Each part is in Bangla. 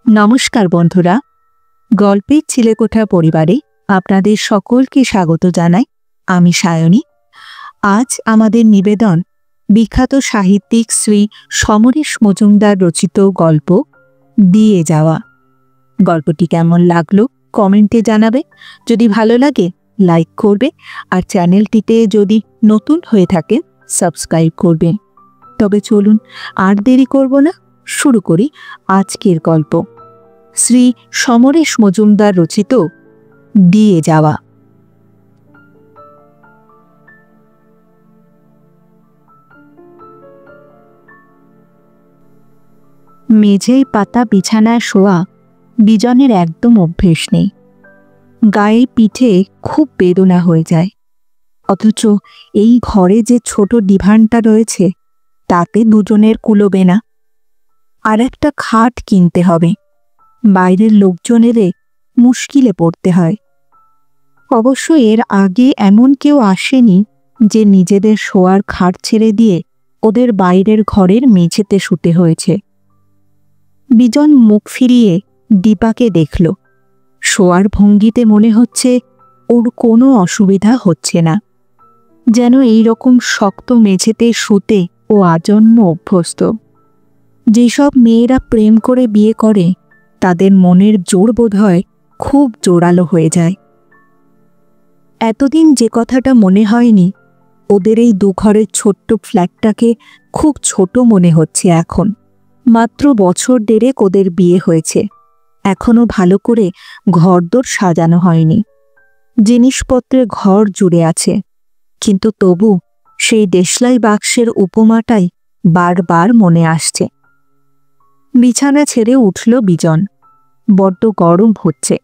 নমস্কার বন্ধুরা, গল্পের চিলেকোঠা পরিবারে আপনাদের সকলকে স্বাগত জানাই। আমি সায়নী। আজ আমাদের নিবেদন বিখ্যাত সাহিত্যিক শ্রী সমরেশ মজুমদার রচিত গল্প দিয়ে যাওয়া। গল্পটি কেমন লাগলো কমেন্টে জানাবে। যদি ভালো লাগে লাইক করবে, আর চ্যানেলটিতে যদি নতুন হয়ে থাকে সাবস্ক্রাইব করবে। তবে চলুন আর দেরি করব না, শুরু করি আজকের গল্প। শ্রী সমরেশ মজুমদার রচিত দিয়ে যাওয়া। মেঝেয় পাতা বিছানায় শোয়া বিজনের একদম অভ্যেস নেই। গায়ে পিঠে খুব বেদনা হয়ে যায়, অথচ এই ঘরে যে ছোট ডিভানটা রয়েছে তাতে দুজনের কুলোবে না। আর একটা খাট কিনতে হবে। বাইরের লোকজন এলে মুশকিলে পড়তে হয়। অবশ্য এর আগে এমন কেউ আসেনি যে নিজেদের শোয়ার খাট ছেড়ে দিয়ে ওদের বাইরের ঘরের মেঝেতে শুতে হয়েছে। বিজন মুখ ফিরিয়ে দীপাকে দেখল। শোয়ার ভঙ্গিতে মনে হচ্ছে ওর কোনো অসুবিধা হচ্ছে না, যেন এই রকম শক্ত মেঝেতে শুতে ও আজন্ম অভ্যস্ত। যেসব মেয়েরা প্রেম করে বিয়ে করে তাদের মনের জোর বোধ হয় খুব জোরালো হয়ে যায়। এতদিন যে কথাটা মনে হয়নি, ওদের এই দুঘরের ছোট্ট ফ্ল্যাটটাকে খুব ছোট মনে হচ্ছে এখন। মাত্র বছর দেড়েক ওদের বিয়ে হয়েছে, এখনো ভালো করে ঘরদোর সাজানো হয়নি। জিনিসপত্রে ঘর জুড়ে আছে, কিন্তু তবু সেই দেশলাই বাক্সের উপমাটাই বারবার মনে আসছে। বিছানা ছেড়ে উঠল বিজন। বড্ড গরম হচ্ছে।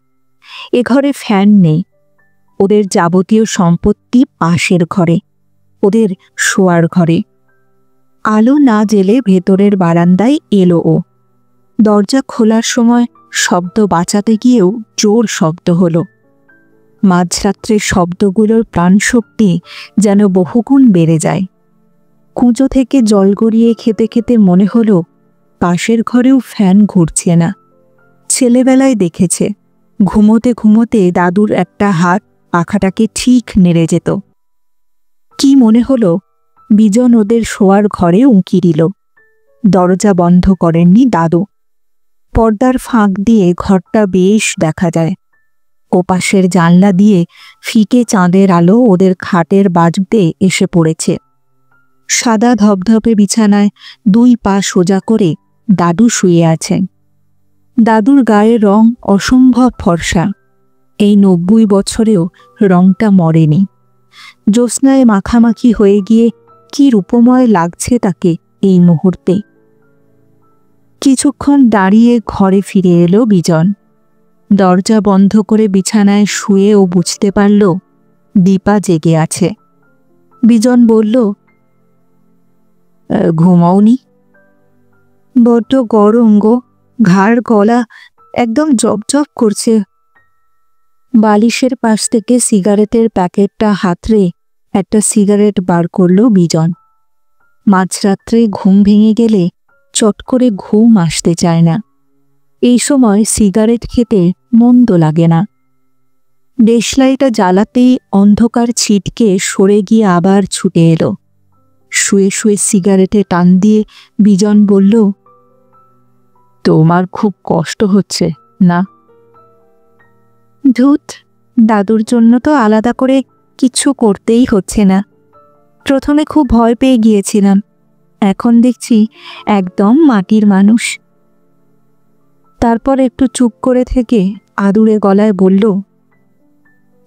এ ঘরে ফ্যান নেই। ওদের যাবতীয় সম্পত্তি পাশের ঘরে, ওদের শোয়ার ঘরে। আলো না জ্বেলে ভেতরের বারান্দায় এলো ও। দরজা খোলার সময় শব্দ বাঁচাতে গিয়েও জোর শব্দ হলো। মাঝরাত্রের শব্দগুলোর প্রাণশক্তি যেন বহুগুণ বেড়ে যায়। কুঁজো থেকে জল গড়িয়ে খেতে খেতে মনে হলো পাশের ঘরেও ফ্যান ঘুরছে না। ছেলেবেলায় দেখেছে, ঘুমোতে ঘুমোতে দাদুর একটা হাত পাখাটাকে ঠিক নেড়ে যেত। কি মনে হলো বিজন ওদের শোয়ার ঘরে উঁকি দিল। দরজা বন্ধ করেননি দাদু। পর্দার ফাঁক দিয়ে ঘরটা বেশ দেখা যায়। ওপাশের জানলা দিয়ে ফিকে চাঁদের আলো ওদের খাটের বাজুতে এসে পড়েছে। সাদা ধবধবে বিছানায় দুই পা সোজা করে দাদু শুয়ে আছেন। দাদুর গায়ের রং অসম্ভব ফর্সা। এই 90 বছরেও রংটা মরেনি। জ্যোৎস্নায় মাখামাখি হয়ে গিয়ে কি রূপময় লাগছে তাকে এই মুহূর্তে। কিছুক্ষণ দাঁড়িয়ে ঘরে ফিরে এলো বিজন। দরজা বন্ধ করে বিছানায় শুয়ে ও বুঝতে পারল দীপা জেগে আছে। বিজন বলল, ঘুমাওনি? বড্ড গরম গো, ঘাড় গলা একদম জবজব করছে। বালিশের পাশ থেকে সিগারেটের প্যাকেটটা হাতড়ে একটা সিগারেট বার করল বিজন। মাঝরাত্রে ঘুম ভেঙে গেলে চট করে ঘুম আসতে চায় না। এই সময় সিগারেট খেতে মন্দ লাগে না। দেশলাইটা জ্বালাতেই অন্ধকার ছিটকে সরে গিয়ে আবার ছুটে এলো। শুয়ে শুয়ে সিগারেটে টান দিয়ে বিজন বলল, তোমার খুব কষ্ট হচ্ছে না? ধুত, দাদুর জন্য তো আলাদা করে কিছু করতেই হচ্ছে না। প্রথমে খুব ভয় পেয়ে গিয়েছিলাম, এখন দেখছি একদম মাটির মানুষ। তারপর একটু চুপ করে থেকে আদুরে গলায় বলল,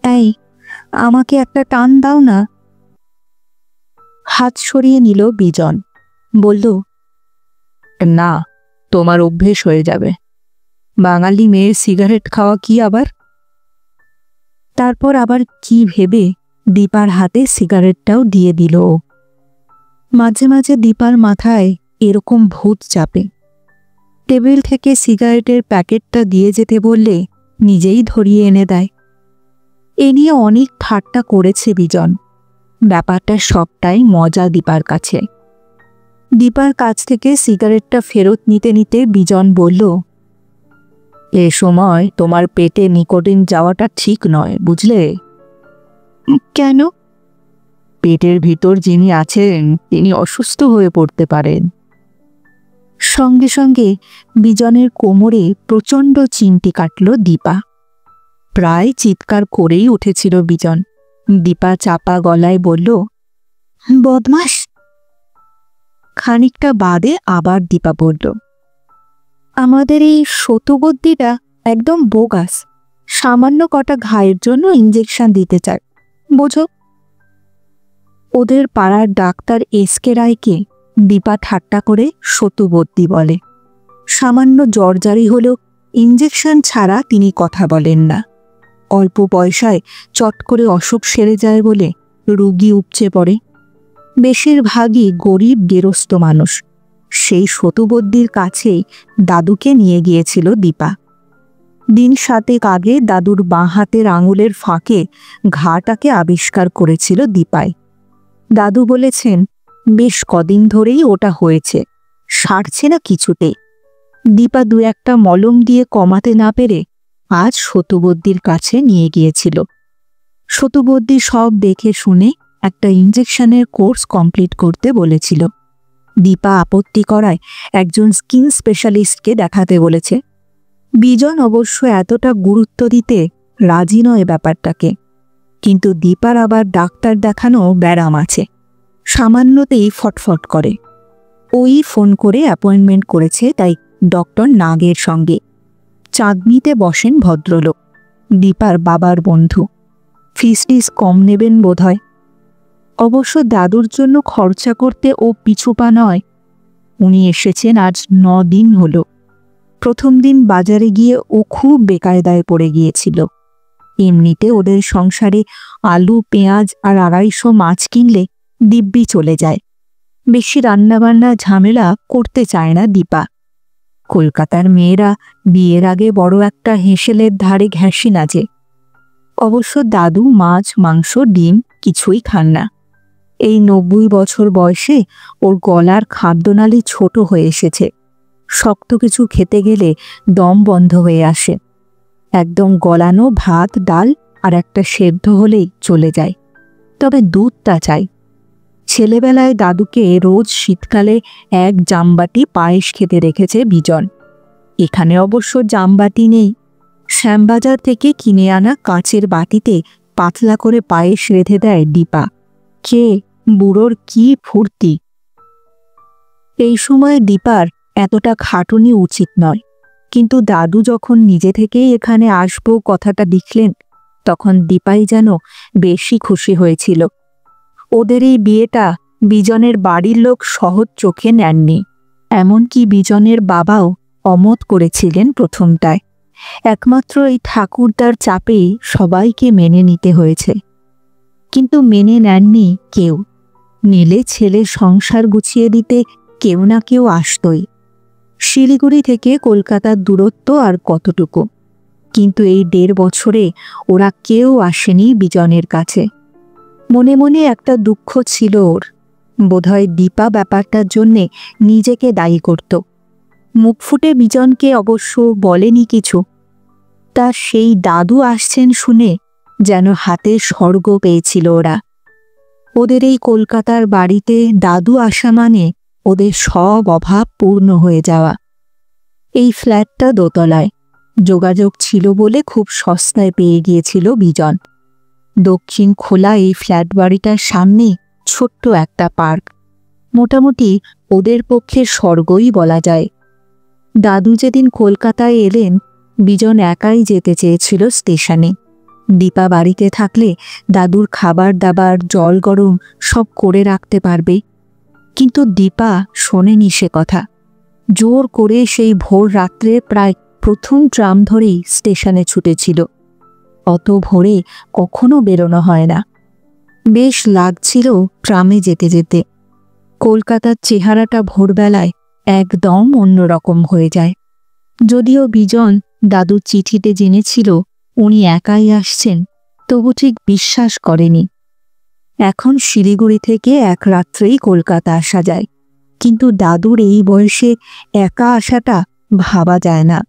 এই আমাকে একটা টান দাও না। হাত সরিয়ে নিল বিজন। বলল, না, তোমার অভ্যেস হয়ে যাবে। বাঙালি মেয়ের সিগারেট খাওয়া কি আবার। তারপর আবার কি ভেবে দীপার হাতে সিগারেটটাও দিয়ে দিল। মাঝে মাঝে দীপার মাথায় এরকম ভূত চাপে। টেবিল থেকে সিগারেটের প্যাকেটটা দিয়ে যেতে বললে নিজেই ধরিয়ে এনে দেয়। এ নিয়ে অনেক ঠাট্টা করেছে বিজন। ব্যাপারটা সবটাই মজা দীপার কাছে। দীপার কাছ থেকে সিগারেটটা ফেরত নিতে নিতে বিজন বলল, এ সময় তোমার পেটে নিকোটিন যাওয়াটা ঠিক নয়, বুঝলে? কেন? পেটের ভিতর যিনি আছেন তিনি অসুস্থ হয়ে পড়তে পারেন। সঙ্গে সঙ্গে বিজনের কোমরে প্রচণ্ড চিমটি কাটল দীপা। প্রায় চিৎকার করেই উঠেছিল বিজন। দীপা চাপা গলায় বলল, বদমাস। খানিকটা বাদে আবার দীপা বলল, আমাদের এই শতবুদ্ধিটা একদম বোগাস। সামান্য কটা ঘায়ের জন্য ইঞ্জেকশন দিতে চায়, বোঝো? ওদের পাড়ার ডাক্তার এসকে রায়কে দীপা ঠাট্টা করে শতবুদ্ধি বলে। সামান্য জ্বরজারি হলেও ইঞ্জেকশন ছাড়া তিনি কথা বলেন না। অল্প পয়সায় চট করে অসুখ সেরে যায় বলে রুগী উপচে পড়ে। বেশিরভাগই গরিব গেরস্থ মানুষ। সেই শতবুদ্ধির কাছেই দাদুকে নিয়ে গিয়েছিল দীপা। দিন 7 আগে দাদুর বাঁ হাতের আঙুলের ফাঁকে ঘাটাকে আবিষ্কার করেছিল দীপাই। দাদু বলেছেন, বেশ কদিন ধরেই ওটা হয়েছে, সারছে না কিছুতে। দীপা 2-1টা মলম দিয়ে কমাতে না পেরে আজ শতবুদ্ধির কাছে নিয়ে গিয়েছিল। শতবুদ্ধি সব দেখে শুনে একটা ইঞ্জেকশনের কোর্স কমপ্লিট করতে বলেছিল। দীপা আপত্তি করায় একজন স্কিন স্পেশালিস্টকে দেখাতে বলেছে। বিজন অবশ্য এতটা গুরুত্ব দিতে রাজি নয় ব্যাপারটাকে, কিন্তু দীপার আবার ডাক্তার দেখানো ব্যারাম আছে। সামান্যতেই ফটফট করে। ওই ফোন করে অ্যাপয়েন্টমেন্ট করেছে তাই ডক্টর নাগের সঙ্গে। চাঁদনিতে বসেন ভদ্রলোক, দীপার বাবার বন্ধু। ফিস টিস কম নেবেন বোধহয়। অবশ্য দাদুর জন্য খরচা করতে ও পিছুপা নয়। উনি এসেছেন আজ 9 দিন হলো। প্রথম দিন বাজারে গিয়ে ও খুব বেকায়দায় পড়ে গিয়েছিল। এমনিতে ওদের সংসারে আলু, পেঁয়াজ আর 250 মাছ কিনলে দিব্যি চলে যায়। বেশি রান্নাবান্না ঝামেলা করতে চায় না দীপা। কলকাতার মেয়েরা বিয়ের আগে বড় একটা হেঁসেলের ধারে ঘেঁষি নাচে। অবশ্য দাদু মাছ, মাংস, ডিম কিছুই খান না। এই 90 বছর বয়সে ওর গলার খাদ্যনালী ছোট হয়ে এসেছে। শক্ত কিছু খেতে গেলে দম বন্ধ হয়ে আসে। একদম গলানো ভাত, ডাল আর একটা সেদ্ধ হলেই চলে যায়। তবে দুধটা চাই। ছেলেবেলায় দাদুকে রোজ শীতকালে 1 জামবাটি পায়েস খেতে রেখেছে বিজন। এখানে অবশ্য জামবাটি নেই। শ্যামবাজার থেকে কিনে আনা কাঁচের বাটিতে পাতলা করে পায়েস রেঁধে দেয় দীপা। কে বুড়োর কি ফুর্তি! এই সময় দীপার এতটা খাটুনি উচিত নয়, কিন্তু দাদু যখন নিজে থেকেই এখানে আসবো কথাটা লিখলেন, তখন দীপাই যেন বেশি খুশি হয়েছিল। ওদের এই বিয়েটা বিজনের বাড়ির লোক সহজ চোখে নেননি। এমনকি বিজনের বাবাও অমত করেছিলেন প্রথমটায়। একমাত্র এই ঠাকুরদার চাপেই সবাইকে মেনে নিতে হয়েছে। কিন্তু মেনে নেননি কেউ। নিলে ছেলে সংসার গুছিয়ে দিতে কেউ না কেউ আসতই। শিলিগুড়ি থেকে কলকাতার দূরত্ব আর কতটুকু, কিন্তু এই 1.5 বছরে ওরা কেউ আসেনি বিজনের কাছে। মনে মনে একটা দুঃখ ছিল ওর। বোধহয় দীপা ব্যাপারটার জন্যে নিজেকে দায়ী করত। মুখ ফুটে বিজনকে অবশ্য বলেনি কিছু। তার সেই দাদু আসছেন শুনে যেন হাতে স্বর্গ পেয়েছিল ওরা। ওদের এই কলকাতার বাড়িতে দাদু আসা মানে ওদের সব অভাব পূর্ণ হয়ে যাওয়া। এই ফ্ল্যাটটা দোতলায়। যোগাযোগ ছিল বলে খুব সস্তায় পেয়ে গিয়েছিল বিজন। দক্ষিণ খোলা এই ফ্ল্যাট বাড়িটার সামনে ছোট্ট একটা পার্ক। মোটামুটি ওদের পক্ষে স্বর্গই বলা যায়। দাদু যেদিন কলকাতায় এলেন, বিজন একাই যেতে চেয়েছিল স্টেশনে। দীপা বাড়িতে থাকলে দাদুর খাবার দাবার, জল গরম সব করে রাখতে পারবে। কিন্তু দীপা শোনেনি সে কথা। জোর করে সেই ভোর রাত্রে প্রায় প্রথম ট্রাম ধরেই স্টেশনে ছুটেছিল। অত ভোরে কখনো বেরোনো হয় না। বেশ লাগছিল ট্রামে যেতে যেতে। কলকাতার চেহারাটা ভোরবেলায় একদম অন্যরকম হয়ে যায়। যদিও বিজন দাদুর চিঠিতে জেনেছিল উনি একাই আসছেন, তবু ঠিক বিশ্বাস করেনি। এখন শিলিগুড়ি থেকে এক রাত্রেই কলকাতা আসা যায়, কিন্তু দাদুর এই বয়সে একা আসাটা ভাবা যায় না।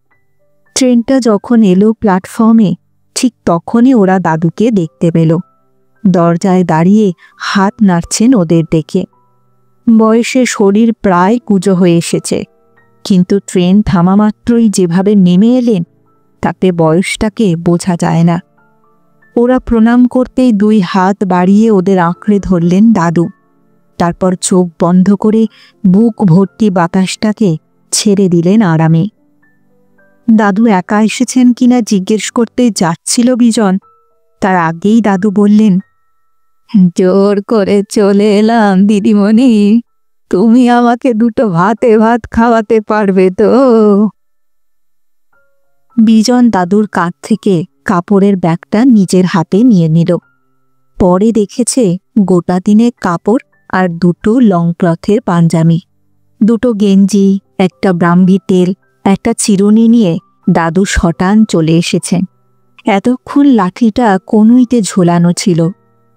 ট্রেনটা যখন এলো প্ল্যাটফর্মে, ঠিক তখনই ওরা দাদুকে দেখতে পেল। দরজায় দাঁড়িয়ে হাত নাড়ছেন ওদের দেখে। বয়সে শরীর প্রায় কুঁজো হয়ে এসেছে, কিন্তু ট্রেন থামা মাত্রই যেভাবে নেমে এলেন তাতে বয়সটাকে বোঝা যায় না। ওরা প্রণাম করতেই 2 হাত বাড়িয়ে ওদের আঁকড়ে ধরলেন দাদু। তারপর চোখ বন্ধ করে বুক ভর্তি বাতাসটাকে ছেড়ে দিলেন আরামে। দাদু একা এসেছেন কিনা জিজ্ঞেস করতে যাচ্ছিল বিজন, তার আগেই দাদু বললেন, জোর করে চলে এলাম দিদিমণি, তুমি আমাকে 2 ভাতে ভাত খাওয়াতে পারবে তো? বিজন দাদুর কাঁধ থেকে কাপড়ের ব্যাগটা নিজের হাতে নিয়ে নিল। পরে দেখেছে গোটা দিনের কাপড় আর 2 লং ক্লথের পাঞ্জাবি, 2 গেঞ্জি, একটা ব্রাহ্মী তেল, একটা চিরুনি নিয়ে দাদু শটান চলে এসেছেন। এতক্ষণ লাঠিটা কনুইতে ঝোলানো ছিল,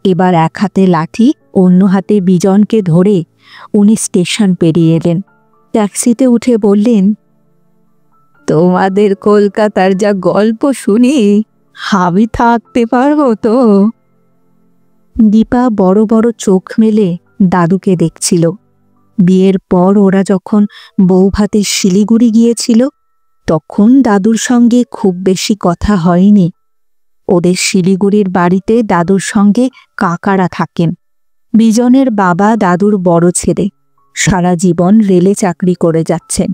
এবার এক হাতে লাঠি, অন্য হাতে বিজনকে ধরে উনি স্টেশন পেরিয়ে এলেন। ট্যাক্সিতে উঠে বললেন, তোমাদের কলকাতার যা গল্প শুনি, আমি থাকতে পারবো তো? দীপা বড় বড় চোখ মেলে দাদুকে দেখছিল। বিয়ের পর ওরা যখন বউভাতে শিলিগুড়ি গিয়েছিল তখন দাদুর সঙ্গে খুব বেশি কথা হয়নি। ওদের শিলিগুড়ির বাড়িতে দাদুর সঙ্গে কাকারা থাকেন। বিজনের বাবা দাদুর বড় ছেলে, সারা জীবন রেলে চাকরি করে যাচ্ছেন,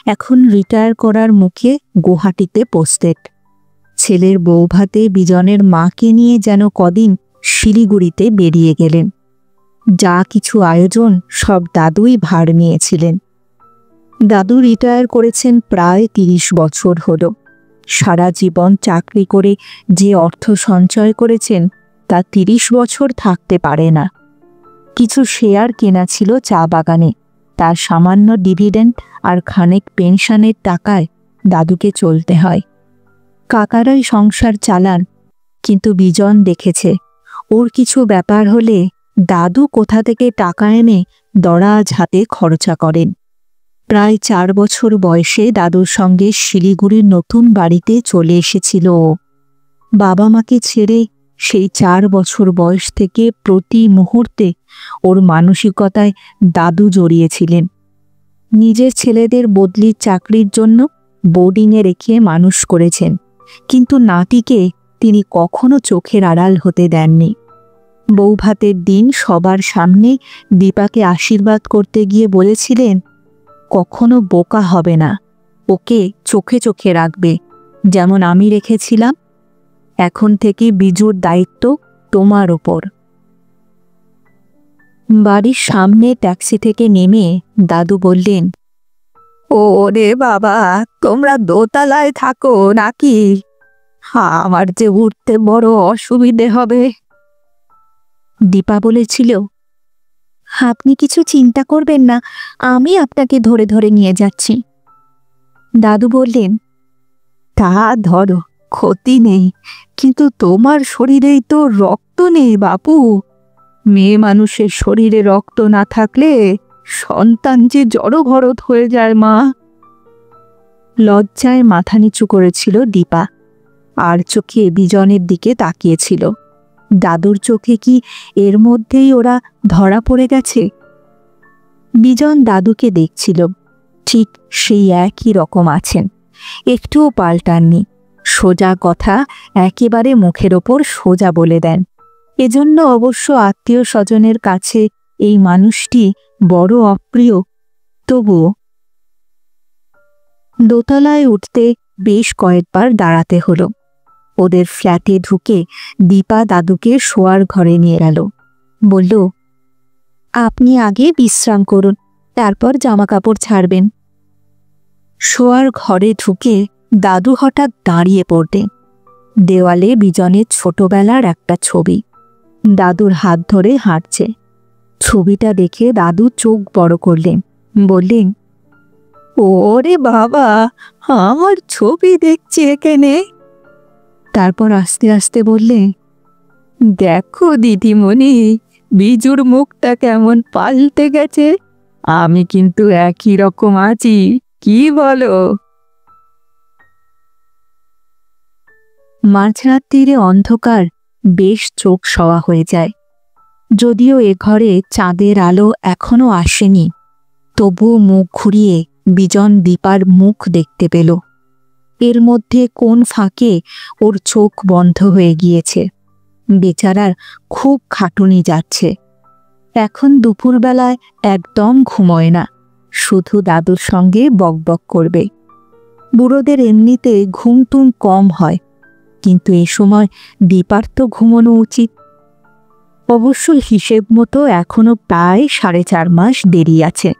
এখন রিটায়ার করার মুখে গুয়াহাটিতে পোস্টেড। ছেলের বউভাতে বিজনের মাকে নিয়ে যেন কদিন শিলিগুড়িতে বেরিয়ে গেলেন। যা কিছু আয়োজন সব দাদুই ভার নিয়েছিলেন। দাদু রিটায়ার করেছেন প্রায় 30 বছর হল। সারা জীবন চাকরি করে যে অর্থ সঞ্চয় করেছেন তা 30 বছর থাকতে পারে না। কিছু শেয়ার কেনা ছিল চা বাগানে, তার সামান্য ডিভিডেন্ড আর খানিক পেনশনের টাকায় দাদুকে চলতে হয়। কাকারাই সংসার চালান, কিন্তু বিজন দেখেছে ওর কিছু ব্যাপার হলে দাদু কোথা থেকে টাকা এনে দরাজ হাতে খরচা করেন। প্রায় 4 বছর বয়সে দাদুর সঙ্গে শিলিগুড়ির নতুন বাড়িতে চলে এসেছিল ও। বাবা মাকে ছেড়ে সেই 4 বছর বয়স থেকে প্রতি মুহূর্তে ওর মানসিকতায় দাদু জড়িয়েছিলেন। নিজের ছেলেদের বদলির চাকরির জন্য বোর্ডিংয়ে রেখে মানুষ করেছেন, কিন্তু নাতিকে তিনি কখনো চোখের আড়াল হতে দেননি। বউভাতের দিন সবার সামনে দীপাকে আশীর্বাদ করতে গিয়ে বলেছিলেন, কখনো বোকা হবে না, ওকে চোখে চোখে রাখবে, যেমন আমি রেখেছিলাম। এখন থেকে বিজুর দায়িত্ব তোমার ওপর। বাড়ির সামনে ট্যাক্সি থেকে নেমে দাদু বললেন, ওরে বাবা, তোমরা দোতলায় থাকো নাকি? আমার যে উঠতে বড় অসুবিধে হবে। দীপা বলেছিল, আপনি কিছু চিন্তা করবেন না, আমি আপনাকে ধরে ধরে নিয়ে যাচ্ছি। দাদু বললেন, তা ধরো, ক্ষতি নেই, কিন্তু তোমার শরীরেই তো রক্ত নেই বাপু। মেয়ে মানুষের শরীরে রক্ত না থাকলে সন্তান যে জড়ভরত হয়ে যায় মা। লজ্জায় মাথা নিচু করেছিল দীপা, আর চোখে বিজনের দিকে তাকিয়েছিল। দাদুর চোখে কি এর মধ্যেই ওরা ধরা পড়ে গেছে? বিজন দাদুকে দেখছিল, ঠিক সেই একই রকম আছেন, একটুও পাল্টাননি। সোজা কথা একেবারে মুখের ওপর সোজা বলে দেন। এজন্য অবশ্য আত্মীয় স্বজনের কাছে এই মানুষটি বড় অপ্রিয়। তবুও দোতলায় উঠতে বেশ কয়েকবার দাঁড়াতে হলো। ওদের ফ্ল্যাটে ঢুকে দীপা দাদুকে শোয়ার ঘরে নিয়ে গেল। বলল, আপনি আগে বিশ্রাম করুন, তারপর জামা কাপড় ছাড়বেন। শোয়ার ঘরে ঢুকে দাদু হঠাৎ দাঁড়িয়ে পড়লেন। দেওয়ালে বিজনের ছোটবেলার একটা ছবি, দাদুর হাত ধরে হাঁটছে। ছবিটা দেখে দাদু চোখ বড় করলেন, বললেন, ওরে বাবা, আমার ছবি দেখছি এখানে। তারপর আস্তে আস্তে বললে, দেখো দিদিমণি, বিজুর মুখটা কেমন পাল্টে গেছে, আমি কিন্তু একই রকম আছি, কি বলো? মাঝরাত্রিরে অন্ধকার বেশ চোখ সওয়া হয়ে যায়। যদিও এ ঘরে চাঁদের আলো এখনো আসেনি, তবুও মুখ ঘুরিয়ে বিজন দীপার মুখ দেখতে পেল। এর মধ্যে কোন ফাঁকে ওর চোখ বন্ধ হয়ে গিয়েছে। বেচারার খুব খাটুনি যাচ্ছে। এখন দুপুরবেলায় একদম ঘুমোয় না, শুধু দাদুর সঙ্গে বকবক করবে। বুড়োদের এমনিতে ঘুমটুম কম হয়, কিন্তু এ সময় দীপার তো ঘুমোনো উচিত। অবশ্য হিসেব মতো এখনো প্রায় 4.5 মাস দেরি আছে।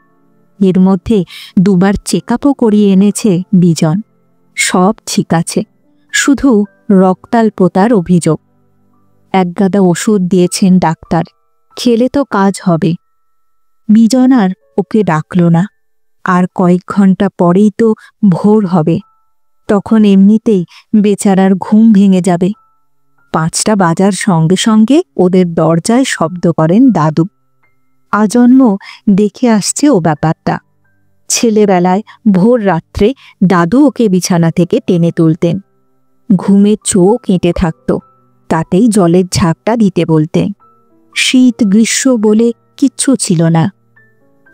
এর মধ্যে দুবার চেকআপও করিয়ে এনেছে বিজন। সব ঠিক আছে, শুধু রক্তাল্পতার অভিযোগ। একগাদা ওষুধ দিয়েছেন ডাক্তার, খেলে তো কাজ হবে। বিজন আর ওকে ডাকল না। আর কয়েক ঘন্টা পরেই তো ভোর হবে, তখন এমনিতেই বেচারার ঘুম ভেঙে যাবে। 5টা বাজার সঙ্গে সঙ্গে ওদের দরজায় শব্দ করেন দাদু। আজন্ম দেখে আসছে ও ব্যাপারটা। ছেলেবেলায় ভোর রাত্রে দাদু ওকে বিছানা থেকে টেনে তুলতেন। ঘুমে চোখ এঁটে থাকত, তাতেই জলের ঝাপটা দিতে বলতেন। শীত গ্রীষ্ম বলে কিচ্ছু ছিল না।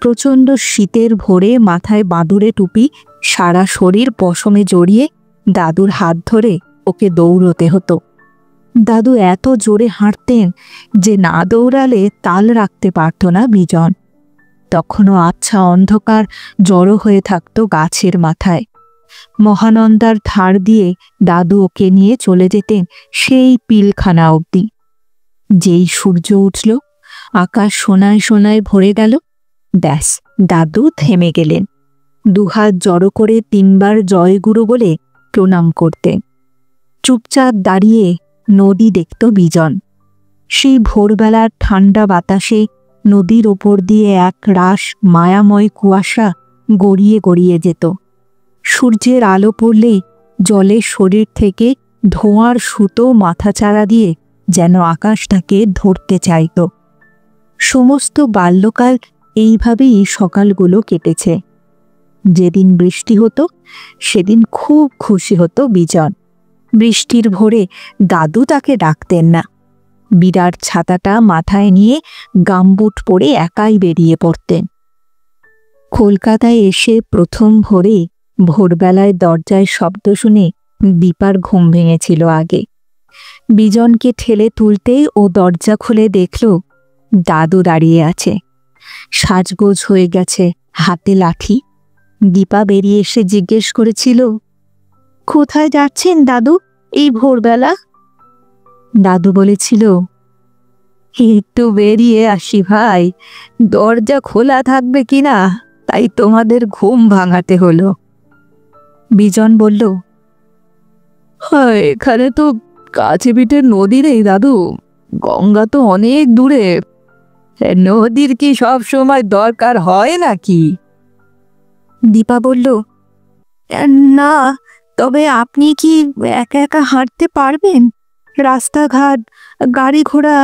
প্রচণ্ড শীতের ভোরে মাথায় বাঁদুরে টুপি, সারা শরীর পশমে জড়িয়ে দাদুর হাত ধরে ওকে দৌড়তে হতো। দাদু এত জোরে হাঁটতেন যে না দৌড়ালে তাল রাখতে পারত না বিজন। তখনও আচ্ছা অন্ধকার জড়ো হয়ে থাকত গাছের মাথায়। মহানন্দার ধার দিয়ে দাদু ওকে নিয়ে চলে যেতেন সেই পিলখানা অবধি। যেই সূর্য উঠল, আকাশ সোনায় সোনায় ভরে গেল, ব্যাস দাদু থেমে গেলেন। দুহাত জড়ো করে 3বার জয়গুরু বলে প্রণাম করতেন। চুপচাপ দাঁড়িয়ে নদী দেখত বিজন। সেই ভোরবেলার ঠান্ডা বাতাসে নদীর ওপর দিয়ে এক রাশ মায়াময় কুয়াশা গড়িয়ে গড়িয়ে যেত। সূর্যের আলো পড়লেই জলের শরীর থেকে ধোঁয়ার সুতো মাথাচাড়া দিয়ে যেন আকাশটাকে ধরতে চাইত। সমস্ত বাল্যকাল এইভাবেই সকালগুলো কেটেছে। যেদিন বৃষ্টি হতো সেদিন খুব খুশি হতো বিজন। বৃষ্টির ভোরে দাদু তাকে ডাকতেন না। বিরাট ছাতাটা মাথায় নিয়ে গামবুট পরে একাই বেরিয়ে পড়তেন। কলকাতায় এসে প্রথম ভোরবেলায় দরজায় শব্দ শুনে দীপার ঘুম ভেঙেছিল আগে। বিজনকে ঠেলে তুলতেই ও দরজা খুলে দেখল দাদু দাঁড়িয়ে আছে। সাজগোজ হয়ে গেছে, হাতে লাঠি। দীপা বেরিয়ে এসে জিজ্ঞেস করেছিল, কোথায় যাচ্ছেন দাদু এই ভোরবেলা? দাদু বলেছিল, একটু বেরিয়ে আসি ভাই, দরজা খোলা থাকবে কিনা তাই তোমাদের ঘুম ভাঙাতে হলো। বিজন বলল, এখানে তো কাছে পিঠে নদী নেই দাদু, গঙ্গা তো অনেক দূরে। নদীর কি সব সময় দরকার হয় নাকি? দীপা বলল, না, তবে আপনি কি একা একা হাঁটতে পারবেন? রাস্তাঘাট, গাড়ি ঘোড়া।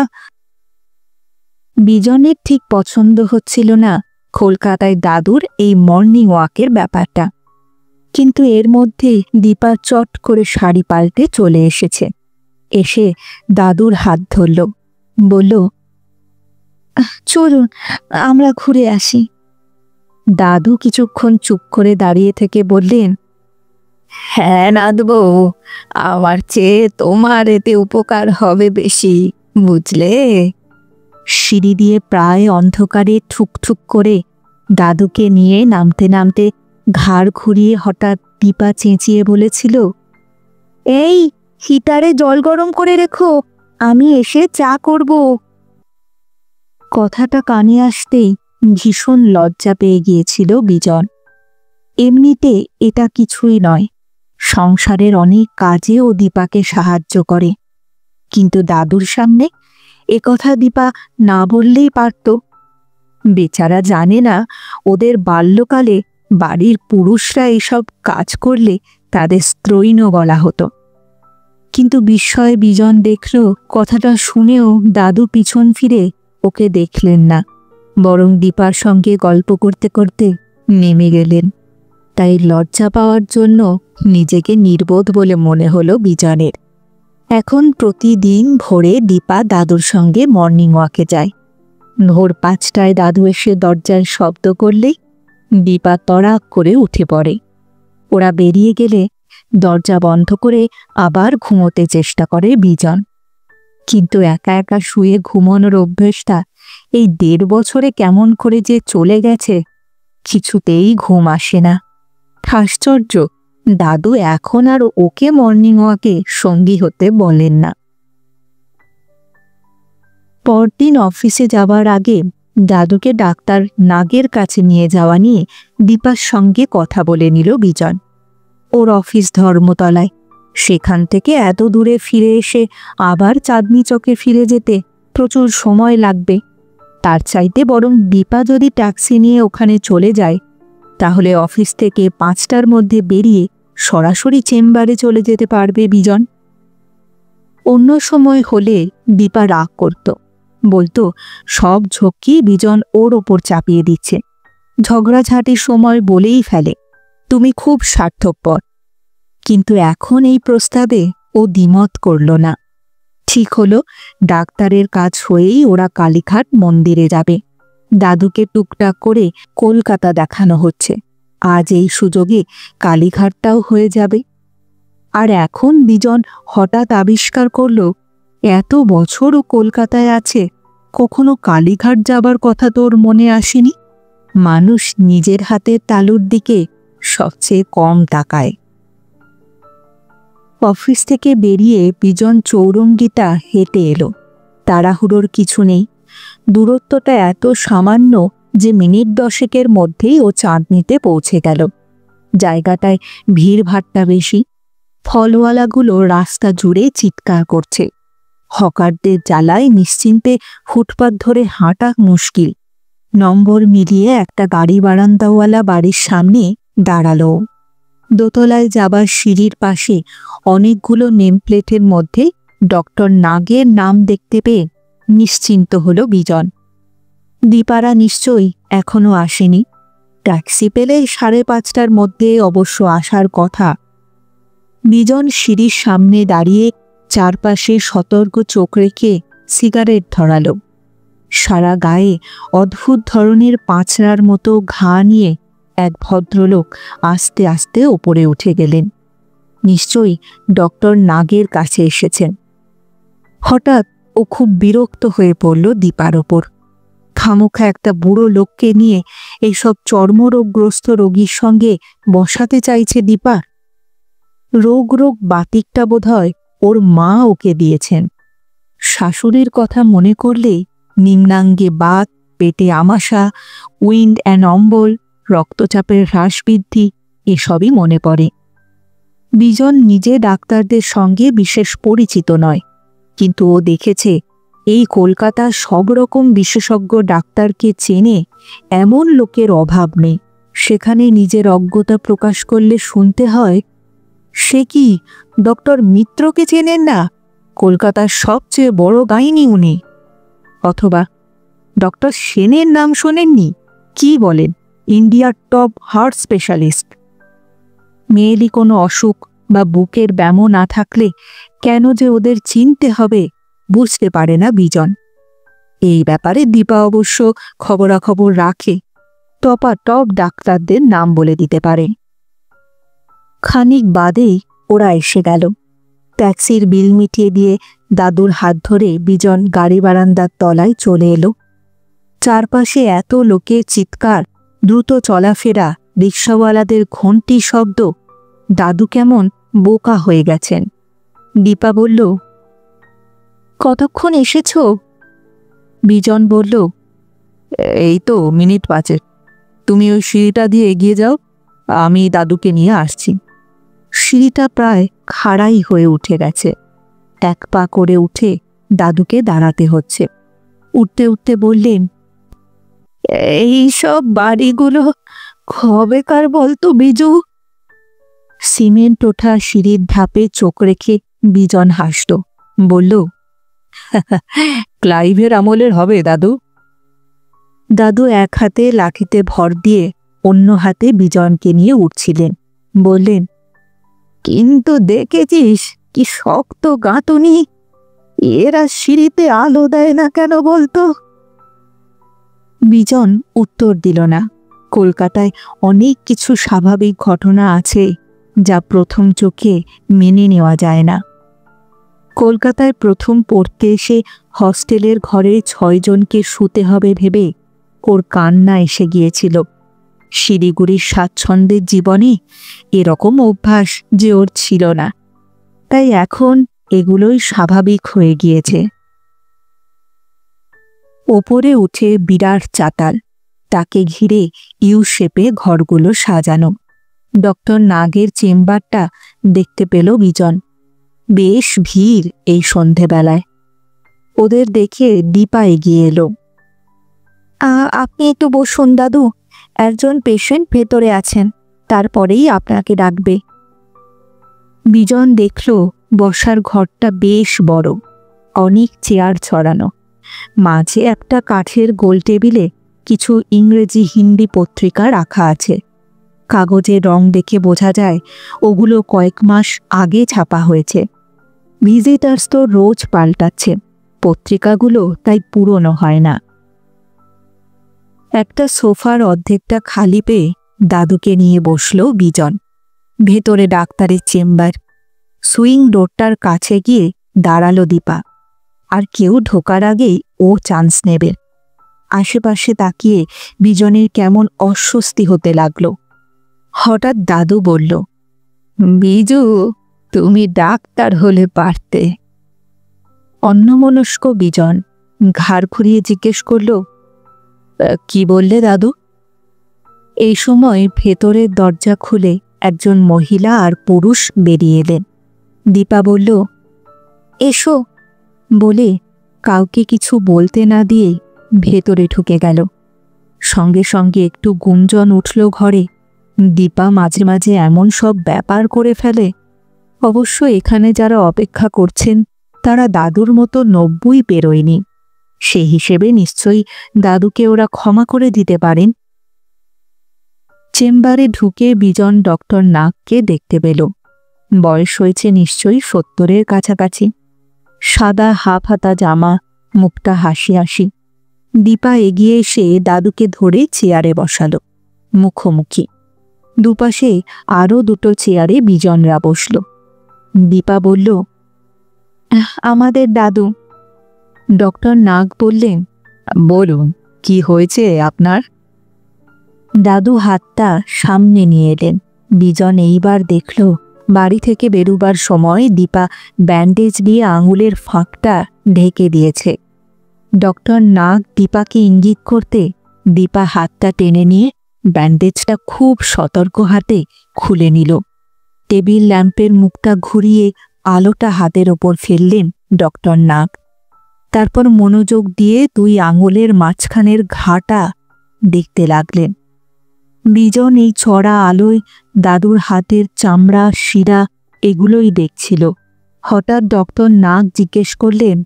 বিজনের ঠিক পছন্দ হচ্ছিল না কলকাতায় দাদুর এই মর্নিং ওয়াকের ব্যাপারটা। কিন্তু এর মধ্যে দীপা চট করে শাড়ি পাল্টে চলে এসেছে। এসে দাদুর হাত ধরল, বলল, চলুন আমরা ঘুরে আসি। দাদু কিছুক্ষণ চুপ করে দাঁড়িয়ে থেকে বললেন, হ্যাঁ নাদবউ, আমার চেয়ে তোমার এতে উপকার হবে বেশি, বুঝলে? সিঁড়ি দিয়ে প্রায় অন্ধকারে ঠুকঠুক করে দাদুকে নিয়ে নামতে নামতে ঘাড় ঘুরিয়ে হঠাৎ দীপা চেঁচিয়ে বলেছিল, এই হিটারে জল গরম করে রেখো, আমি এসে চা করব। কথাটা কানে আসতেই ভীষণ লজ্জা পেয়ে গিয়েছিল বিজন। এমনিতে এটা কিছুই নয়, সংসারের অনেক কাজে ও দীপাকে সাহায্য করে, কিন্তু দাদুর সামনে একথা দীপা না বললেই পারত। বেচারা জানে না ওদের বাল্যকালে বাড়ির পুরুষরা এসব কাজ করলে তাদের স্ত্রৈণ বলা হতো। কিন্তু বিস্ময়ে বিজন দেখল কথাটা শুনেও দাদু পিছন ফিরে ওকে দেখলেন না, বরং দীপার সঙ্গে গল্প করতে করতে নেমে গেলেন। তাই লজ্জা পাওয়ার জন্য নিজেকে নির্বোধ বলে মনে হলো বিজনের। এখন প্রতিদিন ভোরে দীপা দাদুর সঙ্গে মর্নিং ওয়াকে যায়। ভোর 5টায় দাদু এসে দরজার শব্দ করলেই দীপা তড়াক করে উঠে পড়ে। ওরা বেরিয়ে গেলে দরজা বন্ধ করে আবার ঘুমোতে চেষ্টা করে বিজন। কিন্তু একা একা শুয়ে ঘুমানোর অভ্যেসটা এই 1.5 বছরে কেমন করে যে চলে গেছে, কিছুতেই ঘুম আসে না। আশ্চর্য, দাদু এখন আর ওকে মর্নিং ওয়াকে সঙ্গী হতে বলেন না। পরদিন অফিসে যাওয়ার আগে দাদুকে ডাক্তার নাগের কাছে নিয়ে যাওয়া নিয়ে দীপার সঙ্গে কথা বলে নিল বিজন। ওর অফিস ধর্মতলায়, সেখান থেকে এত দূরে ফিরে এসে আবার চাঁদনি চকে ফিরে যেতে প্রচুর সময় লাগবে। তার চাইতে বরং দীপা যদি ট্যাক্সি নিয়ে ওখানে চলে যায়, তাহলে অফিস থেকে 5টার মধ্যে বেরিয়ে সরাসরি চেম্বারে চলে যেতে পারবে বিজন। অন্য সময় হলে দীপা রাগ করত, বলতো সব ঝক্কি বিজন ওর ওপর চাপিয়ে দিচ্ছে। ঝগড়াঝাটির সময় বলেই ফেলে, তুমি খুব স্বার্থপর। কিন্তু এখন এই প্রস্তাবে ও দ্বিমত করল না। ঠিক হলো, ডাক্তারের কাজ হয়েই ওরা কালীঘাট মন্দিরে যাবে। দাদুকে টুকটাক করে কলকাতা দেখানো হচ্ছে, আজ এই সুযোগে কালীঘাটটাও হয়ে যাবে। আর এখন বিজন হঠাৎ আবিষ্কার করল, এত বছর ও কলকাতায় আছে, কখনো কালীঘাট যাবার কথা তোর মনে আসেনি। মানুষ নিজের হাতের তালুর দিকে সবচেয়ে কম তাকায়। অফিস থেকে বেরিয়ে বিজন চৌরঙ্গিটা হেঁটে এলো। তাড়াহুড়োর কিছু নেই, দূরত্বটা এত সামান্য যে মিনিট 10 মধ্যেই ও চাঁদনিতে পৌঁছে গেল। জায়গাটায় ভিড়ভাট্টা বেশি, ফলওয়ালাগুলো রাস্তা জুড়ে চিৎকার করছে। হকারদের জ্বালায় নিশ্চিন্তে ফুটপাত ধরে হাঁটা মুশকিল। নম্বর মিলিয়ে একটা গাড়ি বারান্দাওয়ালা বাড়ির সামনে দাঁড়ালো। দোতলায় যাবার সিঁড়ির পাশে অনেকগুলো নেমপ্লেটের মধ্যে ডক্টর নাগের নাম দেখতে পেয়ে নিশ্চিন্ত হলো বিজন। দীপারা নিশ্চয়ই এখনো আসেনি। ট্যাক্সি পেলে 5:30টার মধ্যে অবশ্য আসার কথা। বিজন সিঁড়ির সামনে দাঁড়িয়ে চারপাশে সতর্ক চোখ রেখে সিগারেট ধরালো। সারা গায়ে অদ্ভুত ধরনের পাঁচড়ার মতো ঘা নিয়ে এক ভদ্রলোক আস্তে আস্তে ওপরে উঠে গেলেন। নিশ্চয়ই ডক্টর নাগের কাছে এসেছেন। হঠাৎ ও খুব বিরক্ত হয়ে পড়ল দীপার ওপর। খামোখা একটা বুড়ো লোককে নিয়ে এইসব চর্মরোগগ্রস্ত রোগীর সঙ্গে বসাতে চাইছে দীপা। রোগ বাতিকটা বোধহয় ওর মা ওকে দিয়েছেন। শাশুড়ির কথা মনে করলে নিম্নাঙ্গে বাত, পেটে আমাশা, উইন্ড অ্যান্ড অম্বল, রক্তচাপের হ্রাস বৃদ্ধি এসবই মনে পড়ে। বিজন নিজে ডাক্তারদের সঙ্গে বিশেষ পরিচিত নয়, কিন্তু ও দেখেছে এই কলকাতার সব রকম বিশেষজ্ঞ ডাক্তারকে চেনে এমন লোকের অভাব নেই। সেখানে নিজের অজ্ঞতা প্রকাশ করলে শুনতে হয়, সে কি ডক্টর মিত্রকে চেনেন না? কলকাতার সবচেয়ে বড় গাইনি উনি। অথবা ডক্টর সেনের নাম শোনেননি? কি বলেন, ইন্ডিয়ার টপ হার্ট স্পেশালিস্ট। মেয়েলি কোনো অসুখ বা বুকের ব্যামো না থাকলে কেন যে ওদের চিনতে হবে বুঝতে পারে না বিজন। এই ব্যাপারে দীপা অবশ্য খবরাখবর রাখে, টপ ডাক্তারদের নাম বলে দিতে পারে। খানিক বাদেই ওরা এসে গেল। ট্যাক্সির বিল মিটিয়ে দিয়ে দাদুর হাত ধরে বিজন গাড়ি বারান্দার তলায় চলে এলো। চারপাশে এত লোকের চিৎকার, দ্রুত চলাফেরা, রিক্সাওয়ালাদের ঘণ্টি শব্দ, দাদু কেমন বোকা হয়ে গেছেন। দীপা বলল, কতক্ষণ এসেছ? বিজন বলল, এই তো মিনিট 5। তুমি ওই সিঁড়িটা দিয়ে এগিয়ে যাও, আমি দাদুকে নিয়ে আসছি। সিঁড়িটা প্রায় খাড়াই হয়ে উঠে গেছে। এক পা করে উঠে দাদুকে দাঁড়াতে হচ্ছে। উঠতে উঠতে বললেন, এইসব বাড়িগুলো কবেকার বলতো বিজু? সিমেন্ট ওঠা সিঁড়ির ধাপে চোখ রেখে বিজন হাসল, বলল, ক্লাইভের আমলের হবে দাদু। দাদু এক হাতে লাঠিতে ভর দিয়ে অন্য হাতে বিজনকে নিয়ে উঠছিলেন। বললেন, কিন্তু দেখেছিস কি শক্ত গাঁথুনি! এরা সিঁড়িতে আলো দেয় না কেন বলতো? বিজন উত্তর দিল না। কলকাতায় অনেক কিছু স্বাভাবিক ঘটনা আছে যা প্রথম চোখে মেনে নেওয়া যায় না। কলকাতায় প্রথম পড়তে এসে হস্টেলের ঘরে 6 জনকে শুতে হবে ভেবে ওর কান্না এসে গিয়েছিল। শিলিগুড়ির স্বাচ্ছন্দ্যের জীবনে এরকম অভ্যাস যে ওর ছিল না, তাই এখন এগুলোই স্বাভাবিক হয়ে গিয়েছে। ওপরে উঠে বিরাট চাতাল, তাকে ঘিরে ইউ শেপে ঘরগুলো সাজানো। ডক্টর নাগের চেম্বারটা দেখতে পেল বিজন। বেশ ভিড় এই সন্ধেবেলায়। ওদের দেখে দীপা এগিয়ে এলো। আপনি একটু বসুন দাদু, একজন পেশেন্ট ভেতরে আছেন, তারপরেই আপনাকে ডাকবে। বিজন দেখল বসার ঘরটা বেশ বড়, অনেক চেয়ার ছড়ানো। মাঝে একটা কাঠের গোল টেবিলে কিছু ইংরেজি হিন্দি পত্রিকা রাখা আছে। কাগজের রং দেখে বোঝা যায় ওগুলো কয়েক মাস আগে ছাপা হয়েছে। ভিজিটার্স তো রোজ পাল্টাচ্ছে, পত্রিকাগুলো তাই পুরনো হয় না। একটা সোফার অর্ধেকটা খালি পেয়ে দাদুকে নিয়ে বসল বিজন। ভেতরে ডাক্তারের চেম্বার। সুইং ডোরটার কাছে গিয়ে দাঁড়ালো দীপা। আর কেউ ঢোকার আগেই ও চান্স নেবে। আশেপাশে তাকিয়ে বিজনের কেমন অস্বস্তি হতে লাগলো। হঠাৎ দাদু বলল, বিজু, তুমি ডাক্তার হলে পারতে। অন্যমনস্ক বিজন ঘাড় ঘুরিয়ে জিজ্ঞেস করল, কি বললে দাদু? এই সময় ভেতরের দরজা খুলে একজন মহিলা আর পুরুষ বেরিয়ে এলেন। দীপা বলল, এসো বলে কাউকে কিছু বলতে না দিয়ে ভেতরে ঢুকে গেল। সঙ্গে সঙ্গে একটু গুঞ্জন উঠল ঘরে। দীপা মাঝে মাঝে এমন সব ব্যাপার করে ফেলে। অবশ্য এখানে যারা অপেক্ষা করছেন তারা দাদুর মতো 90 পেরোয়নি। সেই হিসেবে নিশ্চয়ই দাদুকে ওরা ক্ষমা করে দিতে পারেন। চেম্বারে ঢুকে বিজন ডক্টর নাগকে দেখতে পেল। বয়স হয়েছে নিশ্চয়ই 70-এর কাছাকাছি। সাদা হাফ হাতা জামা, মুখটা হাসি হাসি। দীপা এগিয়ে এসে দাদুকে ধরে চেয়ারে বসালো, মুখোমুখি। দুপাশে আরও 2টো চেয়ারে বিজনরা বসল। দীপা বলল, আমাদের দাদু। ডক্টর নাগ বললেন, বলুন, কি হয়েছে আপনার? দাদু হাতটা সামনে নিয়ে এলেন। বিজন এইবার দেখল বাড়ি থেকে বেরুবার সময় দীপা ব্যান্ডেজ দিয়ে আঙুলের ফাঁকটা ঢেকে দিয়েছে। ডক্টর নাগ দীপাকে ইঙ্গিত করতে দীপা হাতটা টেনে নিয়ে ব্যান্ডেজটা খুব সতর্ক হাতে খুলে নিল। টেবিল ল্যাম্পের মুখটা ঘুরিয়ে আলোটা হাতের ওপর ফেললেন ডক্টর নাগ। তারপর মনোযোগ দিয়ে 2 আঙুলের মাঝখানের ঘাটা দেখতে লাগলেন। বিজন এই চড়া আলোয় দাদুর হাতের চামড়া, শিরা এগুলোই দেখছিল। হঠাৎ ডক্টর নাগ জিজ্ঞেস করলেন,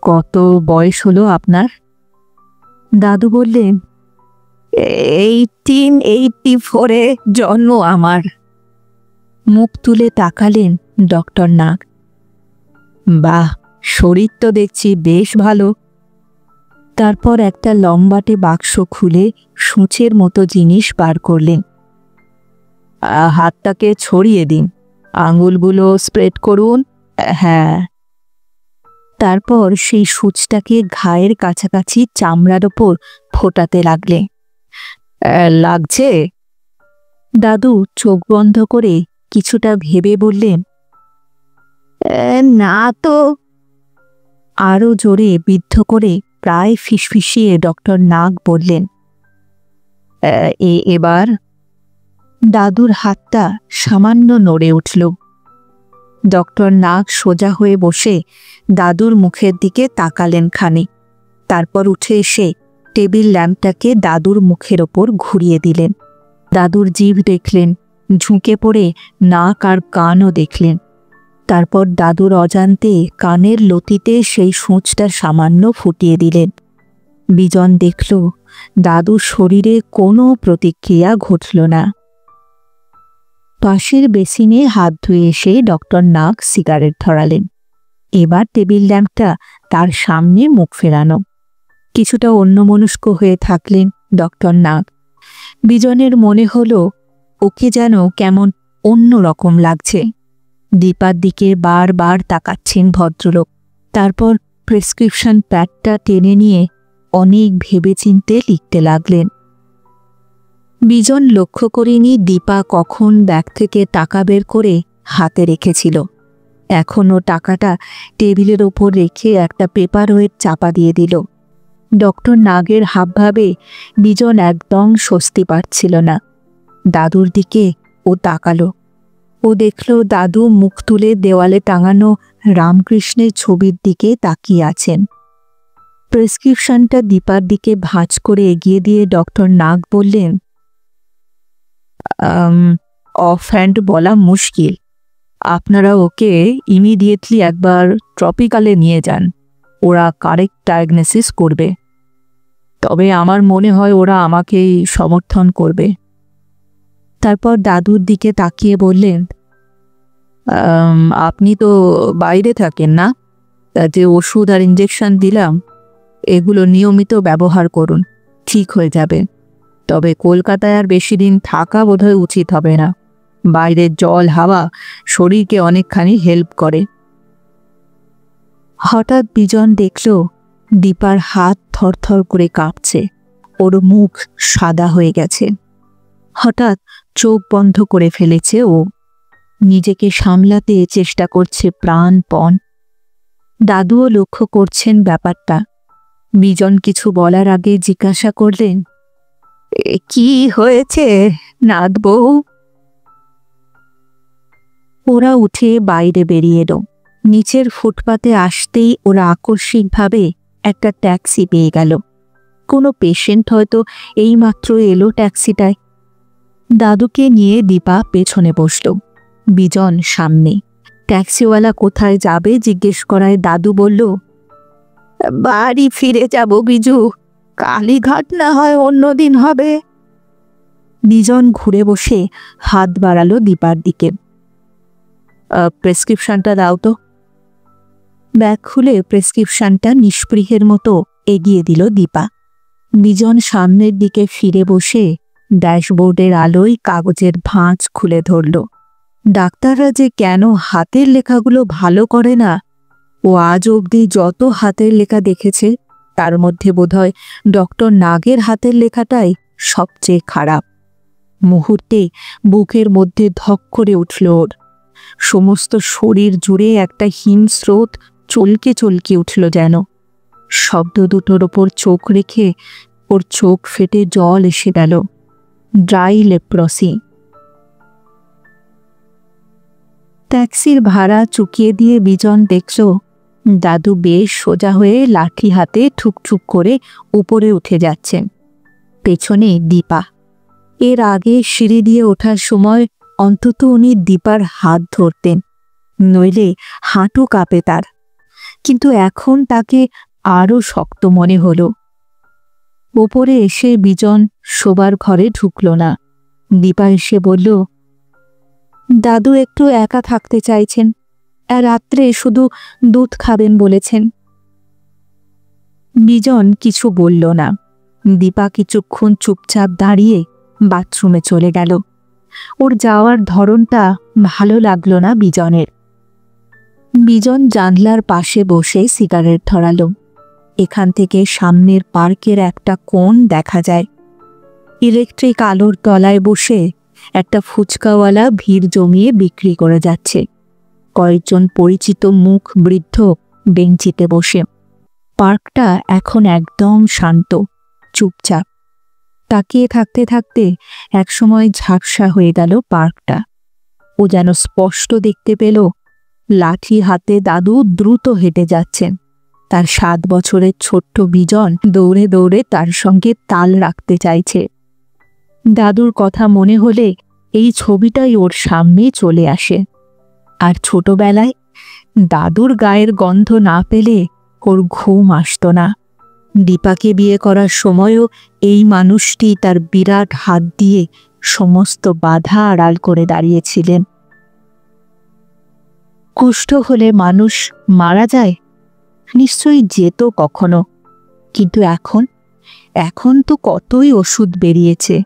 কত বয়স হলো আপনার? দাদু বললেন, 1884-এ জন্ম আমার। মুখ তুলে তাকালেন ডক্টর নাগ। বাহ, শরীর তো দেখছি বেশ ভালো। তারপর একটা লম্বাটে বাক্স খুলে সূঁচের মতো জিনিস বার করলেন। হাতটাকে ছড়িয়ে দিন, আঙুলগুলো স্প্রেড করুন। হ্যাঁ। তারপর সেই সূঁচটাকে ঘায়ের কাছাকাছি চামড়ার ওপর ফোটাতে লাগলে। লাগছে? দাদু চোখ বন্ধ করে কিছুটা ভেবে বললেন, না তো। আরও জোরে বিদ্ধ করে প্রায় ফিসফিসিয়ে ডক্টর নাগ বললেন, এবার? দাদুর হাতটা সামান্য নড়ে উঠল। ডক্টর নাগ সোজা হয়ে বসে দাদুর মুখের দিকে তাকালেন খানিক। তারপর উঠে এসে টেবিল ল্যাম্পটাকে দাদুর মুখের ওপর ঘুরিয়ে দিলেন। দাদুর জিভ দেখলেন, ঝুঁকে পড়ে নাক আর কানও দেখলেন। তারপর দাদুর অজান্তে কানের লতিতে সেই সূঁচটা সামান্য ফুটিয়ে দিলেন। বিজন দেখল দাদুর শরীরে কোনো প্রতিক্রিয়া ঘটল না। পাশের বেসিনে হাত ধুয়ে এসে ডক্টর নাগ সিগারেট ধরালেন। এবার টেবিল ল্যাম্পটা তার সামনে মুখ ফেরানো। কিছুটা অন্যমনস্ক হয়ে থাকলেন ডক্টর নাগ। বিজনের মনে হলো ওকে যেন কেমন অন্যরকম লাগছে। দীপার দিকে বারবার তাকাচ্ছেন ভদ্রলোক। তারপর প্রেসক্রিপশন প্যাডটা টেনে নিয়ে অনেক ভেবেচিন্তে লিখতে লাগলেন। বিজন লক্ষ্য করেনি দীপা কখন ব্যাগ থেকে টাকা বের করে হাতে রেখেছিল। এখনও টাকাটা টেবিলের ওপর রেখে একটা পেপার ওয়েট চাপা দিয়ে দিল। ডক্টর নাগের হাবভাবে বিজন একদম স্বস্তি পাচ্ছিল না। দাদুর দিকে ও তাকালো। ও দেখল দাদু মুখ তুলে দেওয়ালে টাঙানো রামকৃষ্ণের ছবির দিকে তাকিয়ে আছেন। প্রেসক্রিপশনটা দীপার দিকে ভাঁজ করে এগিয়ে দিয়ে ডক্টর নাগ বললেন, অফ হ্যান্ড বলা মুশকিল। আপনারা ওকে ইমিডিয়েটলি একবার ট্রপিক্যালে নিয়ে যান, ওরা কারেক্ট ডায়াগনোসিস করবে। তবে আমার মনে হয় ওরা আমাকেই সমর্থন করবে। তারপর দাদুর দিকে তাকিয়ে বললেন, আপনি তো বাইরে থাকেন না, যে ওষুধ আর ইঞ্জেকশন দিলাম এগুলো নিয়মিত ব্যবহার করুন, ঠিক হয়ে যাবে। তবে কলকাতায় আর বেশি দিন থাকা বোধহয় উচিত হবে না। বাইরের জল হাওয়া শরীরকে অনেকখানি হেল্প করে। হঠাৎ বিজন দেখল দীপার হাত থরথর করে কাঁপছে, ওর মুখ সাদা হয়ে গেছে। হঠাৎ চোখ বন্ধ করে ফেলেছে ও, নিজেকে সামলাতে চেষ্টা করছে প্রাণপণ। দাদুও লক্ষ্য করছেন ব্যাপারটা। বিজন কিছু বলার আগে জিজ্ঞাসা করলেন, কি হয়েছে নাগবউ? ওরা উঠে বাইরে বেরিয়ে এলো। নিচের ফুটপাতে আসতেই ওরা আকস্মিকভাবে একটা ট্যাক্সি পেয়ে গেল। কোনো পেশেন্ট হয়তো এইমাত্র এলো ট্যাক্সিটায়। দাদুকে নিয়ে দীপা পেছনে বসল, বিজন সামনে। ট্যাক্সিওয়ালা কোথায় যাবে জিজ্ঞেস করায় দাদু বলল, বাড়ি ফিরে যাব বিজু, কালীঘাট না হয় অন্যদিন হবে। বিজন ঘুরে বসে হাত বাড়ালো দীপার দিকে। প্রেসক্রিপশনটা দাও তো। ব্যাগ খুলে প্রেসক্রিপশনটা নিষ্পৃহের মতো এগিয়ে দিল দীপা। বিজন সামনের দিকে ফিরে বসে ড্যাশবোর্ডের আলোয় কাগজের ভাঁজ খুলে ধরল। ডাক্তাররা যে কেন হাতের লেখাগুলো ভালো করে না, ও আজ অবধি যত হাতের লেখা দেখেছে তার মধ্যে বোধহয় ডক্টর নাগের হাতের লেখাটাই সবচেয়ে খারাপ। মুহূর্তে বুকের মধ্যে ধক করে উঠল ওর। সমস্ত শরীর জুড়ে একটা হিমস্রোত চলকে চলকে উঠল যেন। শব্দ দুটোর ওপর চোখ রেখে ওর চোখ ফেটে জল এসে গেল। Dry leprosy. ট্যাক্সির ভাড়া চুকিয়ে দিয়ে বিজন দেখল দাদু বেশ সোজা হয়ে লাঠি হাতে ঠুকঠুক করে উপরে উঠে যাচ্ছেন। পেছনে দীপা। এর আগে সিঁড়ি দিয়ে ওঠার সময় অন্তত উনি দীপার হাত ধরতেন, নইলে হাঁটু কাঁপে তার। কিন্তু এখন তাকে আরও শক্ত মনে হলো। ওপরে এসে বিজন শোবার ঘরে ঢুকল না। দীপা এসে বলল, দাদু একটু একা থাকতে চাইছেন, রাত্রে শুধু দুধ খাবেন বলেছেন। বিজন কিছু বলল না। দীপা কিছুক্ষণ চুপচাপ দাঁড়িয়ে বাথরুমে চলে গেল। ওর যাওয়ার ধরনটা ভালো লাগলো না বিজনের। বিজন জানলার পাশে বসে সিগারেট ধরালো। এখান থেকে সামনের পার্কের একটা কোণ দেখা যায়। ইলেকট্রিক আলোর তলায় বসে একটা ফুচকাওয়ালা ভিড় জমিয়ে বিক্রি করে যাচ্ছে। কয়েকজন পরিচিত মুখ বৃদ্ধ বেঞ্চিতে বসে। পার্কটা এখন একদম শান্ত, চুপচাপ। তাকিয়ে থাকতে থাকতে একসময় ঝাপসা হয়ে গেল পার্কটা। ও যেন স্পষ্ট দেখতে পেল লাঠি হাতে দাদু দ্রুত হেঁটে যাচ্ছেন। তার 7 বছরের ছোট্ট বিজন দৌড়ে দৌড়ে তার সঙ্গে তাল রাখতে চাইছে। দাদুর কথা মনে হলে এই ছবিটাই ওর সামনে চলে আসে। আর ছোটবেলায় দাদুর গায়ের গন্ধ না পেলে ওর ঘুম আসত না। দীপাকে বিয়ে করার সময়ও এই মানুষটি তার বিরাট হাত দিয়ে সমস্ত বাধা আড়াল করে দাঁড়িয়েছিলেন। কুষ্ঠ হলে মানুষ মারা যায়? নিশ্চয়ই যেত কখনো, কিন্তু এখন এখন তো কতই ওষুধ বেরিয়েছে।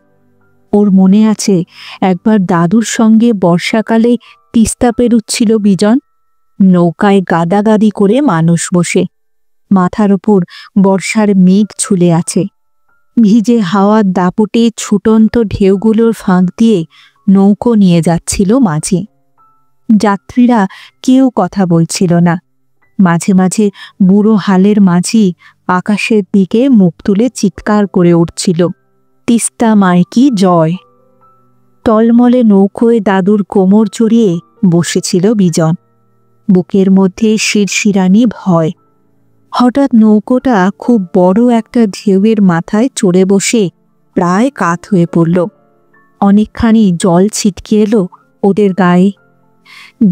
ওর মনে আছে একবার দাদুর সঙ্গে বর্ষাকালে তিস্তা পেরুচ্ছিল বিজন, নৌকায় গাদাগাদি করে মানুষ বসে, মাথার ওপর বর্ষার মেঘ ঝুলে আছে। ভিজে হাওয়ার দাপটে ছুটন্ত ঢেউগুলোর ফাঁক দিয়ে নৌকো নিয়ে যাচ্ছিল মাঝি। যাত্রীরা কেউ কথা বলছিল না। মাঝে মাঝে বুড়ো হালের মাঝি আকাশের দিকে মুখ তুলে চিৎকার করে উঠছিল, তিস্তা মায় কি জয়। টলমলে নৌকোয় দাদুর কোমর জড়িয়ে বসেছিল বিজন, বুকের মধ্যে শিরশিরানি ভয়। হঠাৎ নৌকোটা খুব বড় একটা ঢেউয়ের মাথায় চড়ে বসে প্রায় কাত হয়ে পড়ল। অনেকখানি জল ছিটকে এলো ওদের গায়ে।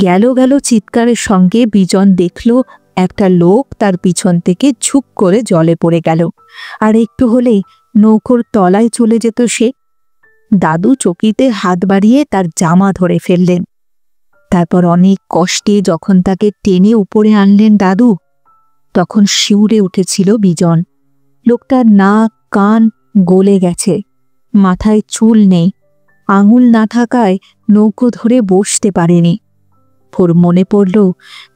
গেল গেল চিৎকারের সঙ্গে বিজন দেখল একটা লোক তার পিছন থেকে ঝুপ করে জলে পড়ে গেল, আর একটু হলেই নৌকোর তলায় চলে যেত সে। দাদু চকিতে হাত বাড়িয়ে তার জামা ধরে ফেললেন। তারপর অনেক কষ্টে যখন তাকে টেনে উপরে আনলেন দাদু, তখন শিউরে উঠেছিল বিজন। লোকটার নাক কান গলে গেছে, মাথায় চুল নেই, আঙুল না থাকায় নৌকো ধরে বসতে পারেনি। ওর মনে পড়ল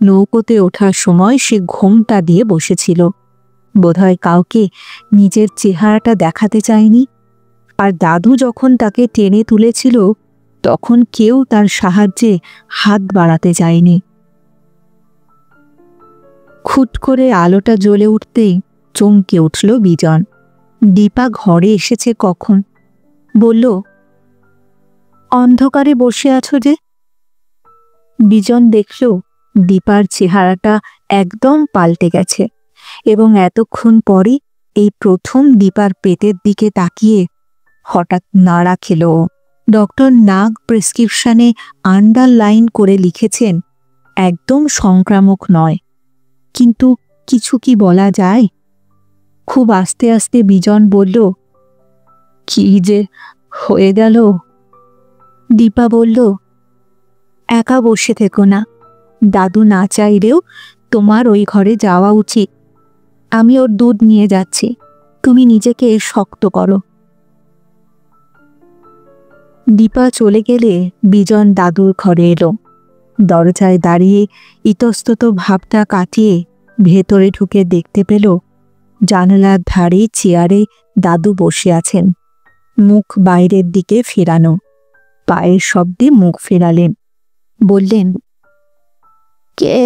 নৌকোতে ওঠার সময় সে ঘোমটা দিয়ে বসেছিল, বোধহয় কাউকে নিজের চেহারাটা দেখাতে চায়নি। আর দাদু যখন তাকে টেনে তুলেছিল তখন কেউ তার সাহায্যে হাত বাড়াতে চায়নি। খুট করে আলোটা জ্বলে উঠতেই চমকে উঠল বিজন। দীপা ঘরে এসেছে কখন? বলল, অন্ধকারে বসে আছো যে? বিজন দেখল দীপার চেহারাটা একদম পাল্টে গেছে, এবং এতক্ষণ পরে এই প্রথম দীপার পেটের দিকে তাকিয়ে হঠাৎ নাড়া খেল। ডক্টর নাগ প্রেসক্রিপশনে আন্ডারলাইন করে লিখেছেন একদম সংক্রামক নয়, কিন্তু কিছু কি বলা যায়? খুব আস্তে আস্তে বিজন বলল, কি যে হয়ে গেল। দীপা বলল, একা বসে থেকো না, দাদু না চাইলেও তোমার ওই ঘরে যাওয়া উচিত। আমি ওর দুধ নিয়ে যাচ্ছি, তুমি নিজেকে শক্ত করো। দীপা চলে গেলে বিজন দাদুর ঘরে এলো। দরজায় দাঁড়িয়ে ইতস্তত ভাবটা কাটিয়ে ভেতরে ঢুকে দেখতে পেল জানালার ধারে চেয়ারে দাদু বসে আছেন, মুখ বাইরের দিকে ফেরানো। পায়ের শব্দে মুখ ফেরালেন, বললেন, কে?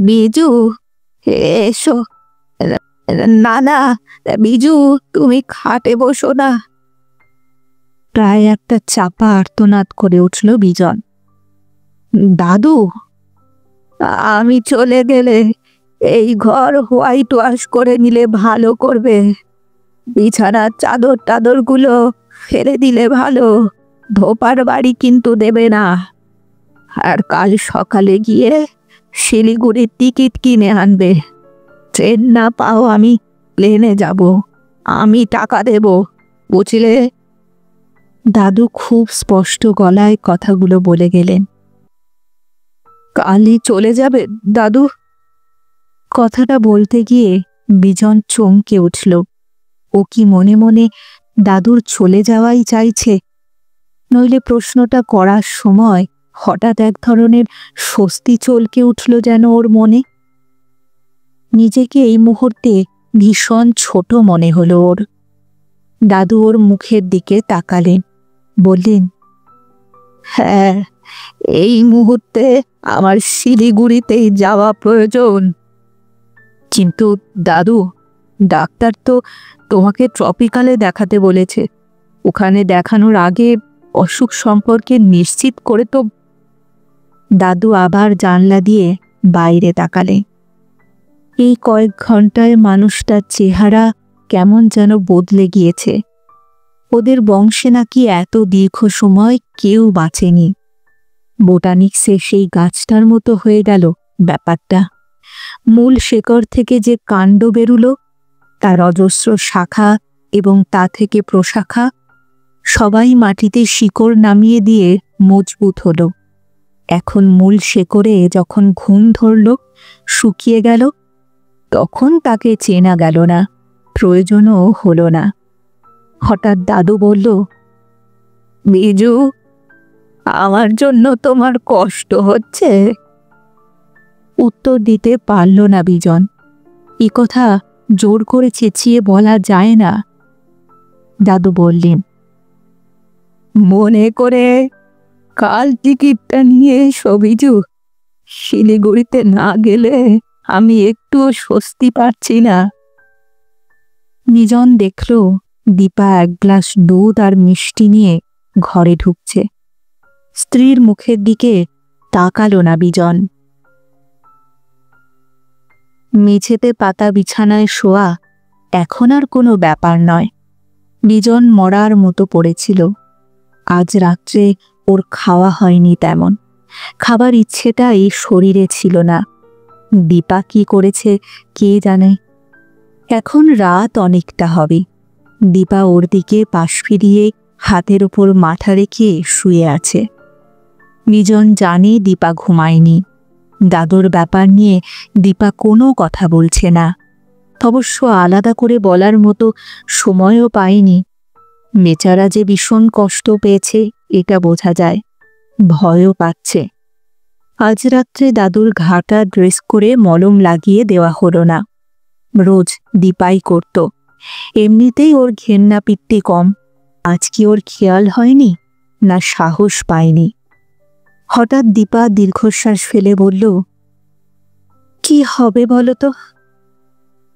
বিজু, এসো। না না বিজু, তুমি খাটে বসো না। প্রায় একটা চাপা আর্তনাদ করে উঠল বিজন। দাদু, আমি চলে গেলে এই ঘর হোয়াইট ওয়াশ করে নিলে ভালো করবে। বিছানার চাদর টাদরগুলো ফেলে দিলে ভালো, ধোপার বাড়ি কিন্তু দেবে না। আর কাল সকালে গিয়ে শিলিগুড়ির টিকিট কিনে আনবে। ট্রেন না পাও আমি প্লেনে যাব, আমি টাকা দেব, বুঝলে? দাদু খুব স্পষ্ট গলায় কথাগুলো বলে গেলেন। কালই চলে যাবে দাদু? কথাটা বলতে গিয়ে বিজন চমকে উঠল। ও কি মনে মনে দাদুর চলে যাওয়াই চাইছে? নইলে প্রশ্নটা করার সময় হঠাৎ এক ধরনের স্বস্তি চলকে উঠল যেন ওর মনে। নিজেকে এই মুহূর্তে ভীষণ ছোট মনে হলো ওর। দাদু ওর মুখের দিকে তাকালেন, বললেন, হ্যাঁ, এই মুহূর্তে আমার শিলিগুড়িতেই যাওয়া প্রয়োজন। কিন্তু দাদু, ডাক্তার তো তোমাকে ট্রপিক্যালে দেখাতে বলেছে। ওখানে দেখানোর আগে অসুখ সম্পর্কে নিশ্চিত করে তো। দাদু আবার জানলা দিয়ে বাইরে তাকালেন। এই কয়েক ঘন্টায় মানুষটার চেহারা কেমন যেন বদলে গিয়েছে। ওদের বংশে নাকি এত দীর্ঘ সময় কেউ বাঁচেনি। বোটানিক্সে সেই গাছটার মতো হয়ে গেল ব্যাপারটা। মূল শেকড় থেকে যে কাণ্ড বেরুলো, তার অজস্র শাখা এবং তা থেকে প্রশাখা, সবাই মাটিতে শিকড় নামিয়ে দিয়ে মজবুত হলো। এখন মূল শেকড়ে যখন ঘুম ধরল, শুকিয়ে গেল, তখন তাকে চেনা গেল না, প্রয়োজনও হলো না। হঠাৎ দাদু বলল, বিজু, আমার জন্য তোমার কষ্ট হচ্ছে? উত্তর দিতে পারল না বিজন। এ কথা জোর করে চেঁচিয়ে বলা যায় না। দাদু বললেন, মনে করে কাল টিকিটটা নিয়ে এসো বিজু। শিলিগুড়িতে না গেলে আমি একটুও স্বস্তি পাচ্ছি না। নিজন দেখল দীপা এক গ্লাস দুধ আর মিষ্টি নিয়ে ঘরে ঢুকছে। স্ত্রীর মুখের দিকে তাকালো না বিজন। মেঝেতে পাতা বিছানায় শোয়া এখন আর কোনো ব্যাপার নয়। বিজন মরার মতো পড়েছিল। আজ রাত্রে ওর খাওয়া হয়নি তেমন। খাবার ইচ্ছেটাই শরীরে ছিল না। দীপা কি করেছে কে জানে। এখন রাত অনেকটা হবে। দীপা ওর দিকে পাশ ফিরিয়ে হাতের ওপর মাথা রেখে শুয়ে আছে। বিজন জানে দীপা ঘুমায়নি। দাদুর ব্যাপার নিয়ে দীপা কোনো কথা বলছে না। অবশ্য আলাদা করে বলার মতো সময়ও পায়নি। বেচারা যে ভীষণ কষ্ট পেয়েছে এটা বোঝা যায়। ভয়ও পাচ্ছে। আজ রাত্রে দাদুর ঘাটা ড্রেস করে মলম লাগিয়ে দেওয়া হলো না। রোজ দীপাই করত। এমনিতেই ওর ঘেন্না পিত্তি কম। আজ কি ওর খেয়াল হয়নি, না সাহস পায়নি? হঠাৎ দীপা দীর্ঘশ্বাস ফেলে বলল, কি হবে বলো তো?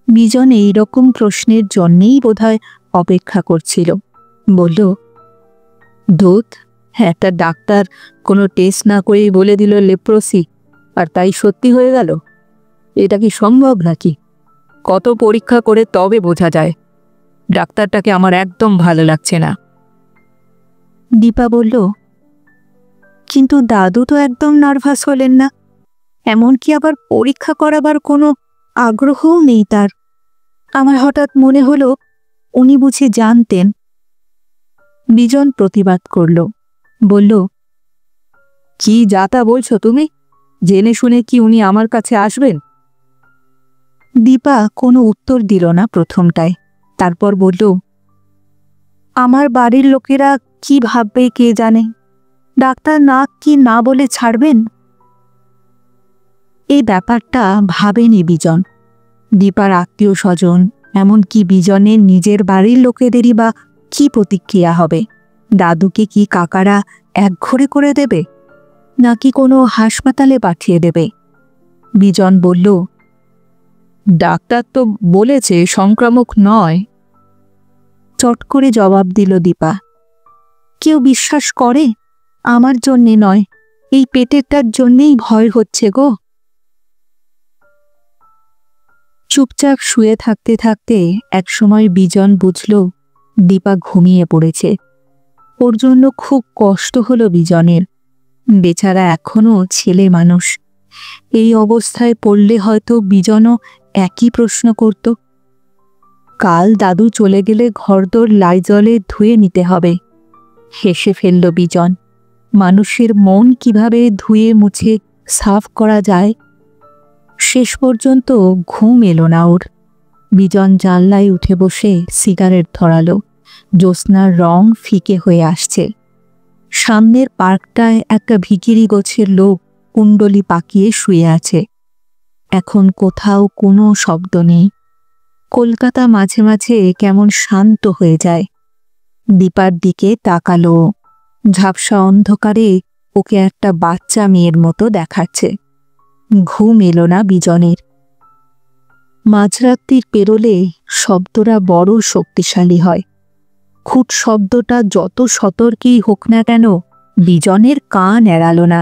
বিজন এইরকম প্রশ্নের জন্যেই বোধহয় অপেক্ষা করছিল। বলল, দুধ? একটা ডাক্তার কোনো টেস্ট না করেই বলে দিল লেপ্রোসি, আর তাই সত্যি হয়ে গেল? এটা কি সম্ভব নাকি? কত পরীক্ষা করে তবে বোঝা যায়। ডাক্তারটাকে আমার একদম ভালো লাগছে না। দীপা বলল, কিন্তু দাদু তো একদম নার্ভাস হলেন না। এমনকি আবার পরীক্ষা করাবার কোনো আগ্রহও নেই তার। আমার হঠাৎ মনে হলো উনি বুঝি জানতেন। বিজন প্রতিবাদ করল, বলল, কি যাতা বলছো তুমি? জেনে শুনে কি উনি আমার কাছে আসবেন? দীপা কোনো উত্তর দিল না প্রথমটায়। তারপর বলল, আমার বাড়ির লোকেরা কি ভাববে কে জানে। ডাক্তার না কি না বলে ছাড়বেন? এই ব্যাপারটা ভাবেনি বিজন। দীপার আত্মীয় স্বজন, এমনকি বিজনের নিজের বাড়ির লোকেদেরই বা কি প্রতিক্রিয়া হবে? দাদুকে কি কাকারা একঘরে করে দেবে, নাকি কোনো হাসপাতালে পাঠিয়ে দেবে? বিজন বলল, ডাক্তার তো বলেছে সংক্রামক নয়। চট করে জবাব দিল দীপা, কেউ বিশ্বাস করে? আমার জন্যে নয়, এই পেটেরটার জন্যেই ভয় হচ্ছে গো। চুপচাপ শুয়ে থাকতে থাকতে একসময় বিজন বুঝল দীপা ঘুমিয়ে পড়েছে। ওর জন্য খুব কষ্ট হলো বিজনের। বেচারা এখনো ছেলে মানুষ। এই অবস্থায় পড়লে হয়তো বিজনও একই প্রশ্ন করত। কাল দাদু চলে গেলে ঘরদোর লাইজলে ধুয়ে নিতে হবে। হেসে ফেলল বিজন। মানুষের মন কিভাবে ধুয়ে মুছে সাফ করা যায়। শেষ পর্যন্ত ঘুম এলো না ওর। বিজন জানলায় উঠে বসে সিগারেট ধরালো। জ্যোৎস্নার রং ফিকে হয়ে আসছে। সামনের পার্কটায় একটা ভিখিরি গোছের লোক কুণ্ডলি পাকিয়ে শুয়ে আছে। এখন কোথাও কোনো শব্দ নেই। কলকাতা মাঝে মাঝে কেমন শান্ত হয়ে যায়। দীপার দিকে তাকালো। ঝাপসা অন্ধকারে ওকে একটা বাচ্চা মেয়ের মতো দেখাচ্ছে। ঘুম এলো না বিজনের। মাঝরাত্রির পেরোলে শব্দটা বড় শক্তিশালী হয়। খুট শব্দটা যত সতর্কই হোক না কেন, বিজনের কান এড়ালো না।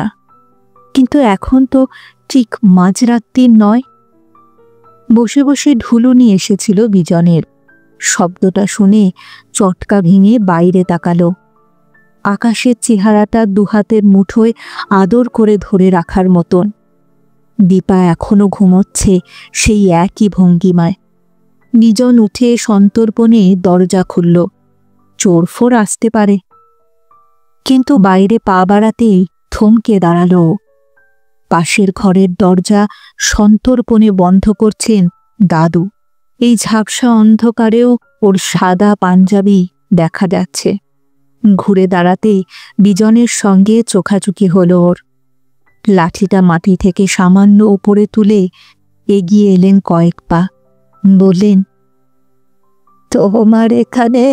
কিন্তু এখন তো ঠিক মাঝরাত্রির নয়। বসে বসে ঢুলুনি এসেছিল বিজনের। শব্দটা শুনে চটকা ভেঙে বাইরে তাকালো। আকাশের চেহারাটা দুহাতের মুঠোয় আদর করে ধরে রাখার মতন। দীপা এখনো ঘুমোচ্ছে সেই একই ভঙ্গিমায়। বিজন উঠে সন্তর্পণে দরজা খুলল। চোরফোর আসতে পারে। কিন্তু বাইরে পা বাড়াতেই থমকে দাঁড়ালো। পাশের ঘরের দরজা সন্তর্পণে বন্ধ করছেন দাদু। এই ঝাপসা অন্ধকারেও ওর সাদা পাঞ্জাবি দেখা যাচ্ছে। ঘুরে দাঁড়াতেই বিজনের সঙ্গে চোখাচোখি হলো ওর। লাঠিটা মাটি থেকে সামান্য উপরে তুলে এগিয়ে এলেন কয়েক পা। বললেন, তোমার এখানে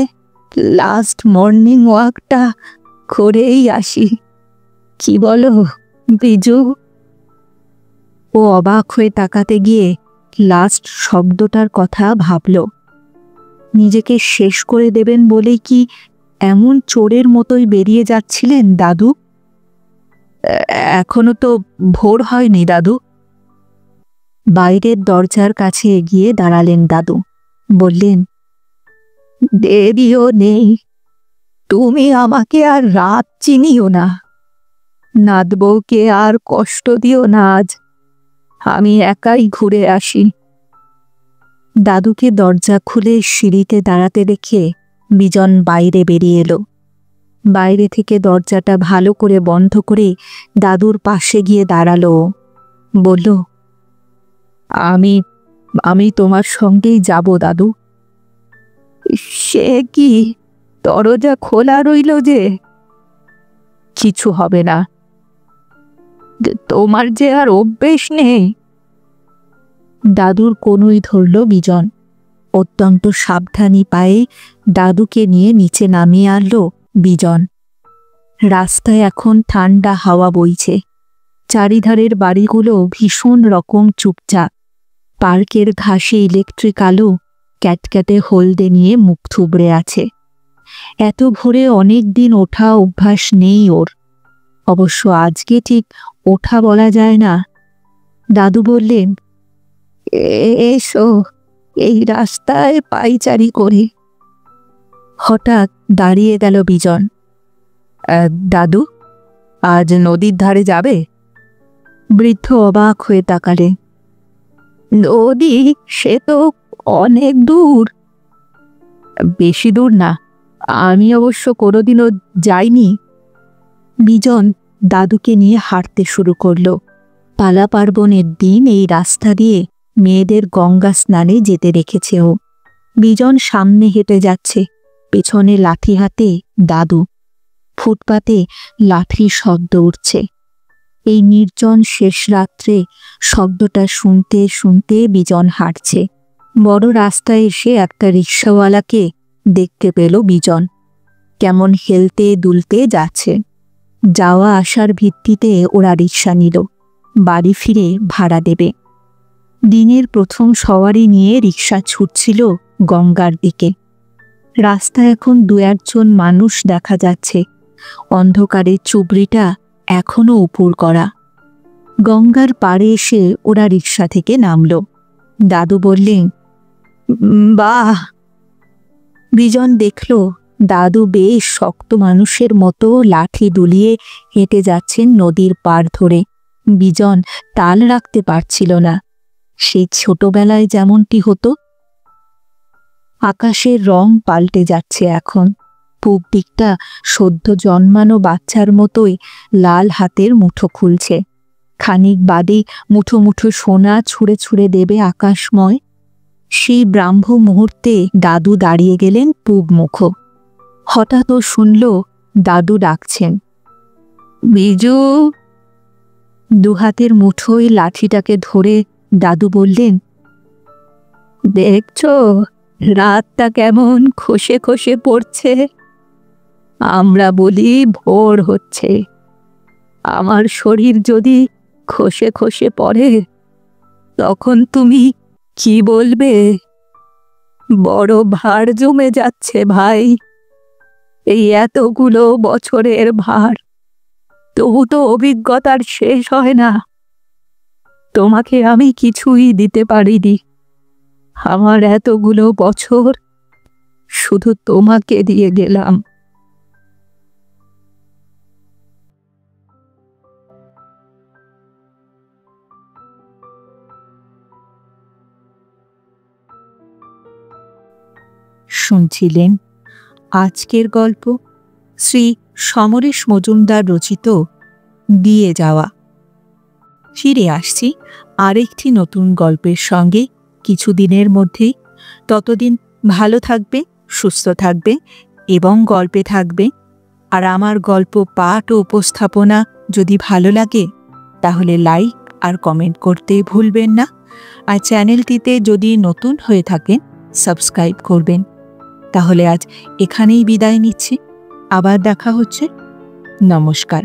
লাস্ট মর্নিং ওয়াকটা করেই আসি, কি বলো বিজু? ও অবাক হয়ে তাকাতে গিয়ে লাস্ট শব্দটার কথা ভাবল। নিজেকে শেষ করে দেবেন বলেই কি এমন চোরের মতোই বেরিয়ে যাচ্ছিলেন দাদু? এখনো তো ভোর হয়নি দাদু। বাইরের দরজার কাছে এগিয়ে দাঁড়ালেন দাদু। বললেন, দেরিও নেই, তুমি আমাকে আর রাত চিনিও না। নাত বউকে আর কষ্ট দিও না আজ, আমি একাই ঘুরে আসি। দাদুকে দরজা খুলে সিঁড়িতে দাঁড়াতে দেখে বিজন বাইরে বেরিয়ে এলো। বাইরে থেকে দরজাটা ভালো করে বন্ধ করে দাদুর পাশে গিয়ে দাঁড়ালো। বলল, আমি আমি তোমার সঙ্গেই যাব দাদু। সে কি, দরজা খোলা রইল যে? কিছু হবে না, তোমার যে আর অভ্যেস নেই। দাদুর কোনোই ধরল বিজন। অত্যন্ত সাবধানী পায়ে দাদুকে নিয়ে নিচে নামিয়ে আনলো বিজন। রাস্তায় এখন ঠান্ডা হাওয়া বইছে। চারিধারের বাড়িগুলো ভীষণ রকম চুপচাপ। পার্কের ঘাসে ইলেকট্রিক আলো ক্যাটক্যাটে হলদে নিয়ে মুখ থুবড়ে আছে। এত ভোরে অনেক দিন ওঠা অভ্যাস নেই ওর। অবশ্য আজকে ঠিক ওঠা বলা যায় না। দাদু বললেন, এসো, এই রাস্তায় পায়চারি করি। হঠাৎ দাঁড়িয়ে গেল বিজন। দাদু, আজ নদীর ধারে যাবে? বৃদ্ধ অবাক হয়ে তাকালে। নদী? সে তো অনেক দূর। বেশি দূর না, আমি অবশ্য কোনোদিনও যাইনি। বিজন দাদুকে নিয়ে হাঁটতে শুরু করল। পালা পার্বণের দিন এই রাস্তা দিয়ে মেয়েদের গঙ্গা স্নানে যেতে রেখেছে ও। বিজন সামনে হেঁটে যাচ্ছে, পেছনে লাঠি হাতে দাদু। ফুটপাতে লাঠির শব্দ উঠছে। এই নির্জন শেষ রাত্রে শব্দটা শুনতে শুনতে বিজন হাঁটছে। বড় রাস্তায় এসে একটা রিক্সাওয়ালাকে দেখতে পেল বিজন। কেমন হেলতে দুলতে যাচ্ছে। যাওয়া আসার ভিত্তিতে ওরা রিক্সা নিল। বাড়ি ফিরে ভাড়া দেবে। দিনের প্রথম সওয়ারি নিয়ে রিক্সা ছুটছিল গঙ্গার দিকে। রাস্তায় এখন দু একজন মানুষ দেখা যাচ্ছে। অন্ধকারের চুবড়িটা এখনো উপুর করা। গঙ্গার পাড়ে এসে ওরা রিক্সা থেকে নামল। দাদু বললেন, বাহ! বিজন দেখল দাদু বেশ শক্ত মানুষের মতো লাঠি দুলিয়ে হেঁটে যাচ্ছেন নদীর পাড় ধরে। বিজন তাল রাখতে পারছিল না। সেই ছোটবেলায় যেমনটি হতো। আকাশের রং পাল্টে যাচ্ছে এখন। পূব দিকটা সদ্য জন্মানো বাচ্চার মতোই লাল হাতের মুঠো খুলছে। খানিক বাদে মুঠো মুঠো সোনা ছুঁড়ে ছুঁড়ে দেবে আকাশময়। সেই ব্রাহ্ম মুহূর্তে দাদু দাঁড়িয়ে গেলেন পূব মুখ। হঠাৎ ও শুনল দাদু ডাকছেন, বিজু। দুহাতের মুঠোয় লাঠিটাকে ধরে দাদু বললেন, দেখছো রাতটা কেমন খসে খসে পড়ছে? আমরা বলি ভোর হচ্ছে। আমার শরীর যদি খসে খসে পড়ে তখন তুমি কি বলবে? বড় ভার জমে যাচ্ছে ভাই, এই এতগুলো বছরের ভার। তবু তো অভিজ্ঞতার শেষ হয় না। তোমাকে আমি কিছুই দিতে পারিনি। আমার এতগুলো বছর শুধু তোমাকে দিয়ে গেলাম। শুনছিলেন আজকের গল্প শ্রী সমরেশ মজুমদার রচিত দিয়ে যাওয়া। ফিরে আসছি আরেকটি নতুন গল্পের সঙ্গে কিছুদিনের মধ্যেই। ততদিন ভালো থাকবে, সুস্থ থাকবে এবং গল্পে থাকবে। আর আমার গল্প পাঠ ও উপস্থাপনা যদি ভালো লাগে তাহলে লাইক আর কমেন্ট করতে ভুলবেন না। আর চ্যানেলটিতে যদি নতুন হয়ে থাকেন সাবস্ক্রাইব করবেন। তাহলে আজ এখানেই বিদায় নিচ্ছি। আবার দেখা হচ্ছে। নমস্কার।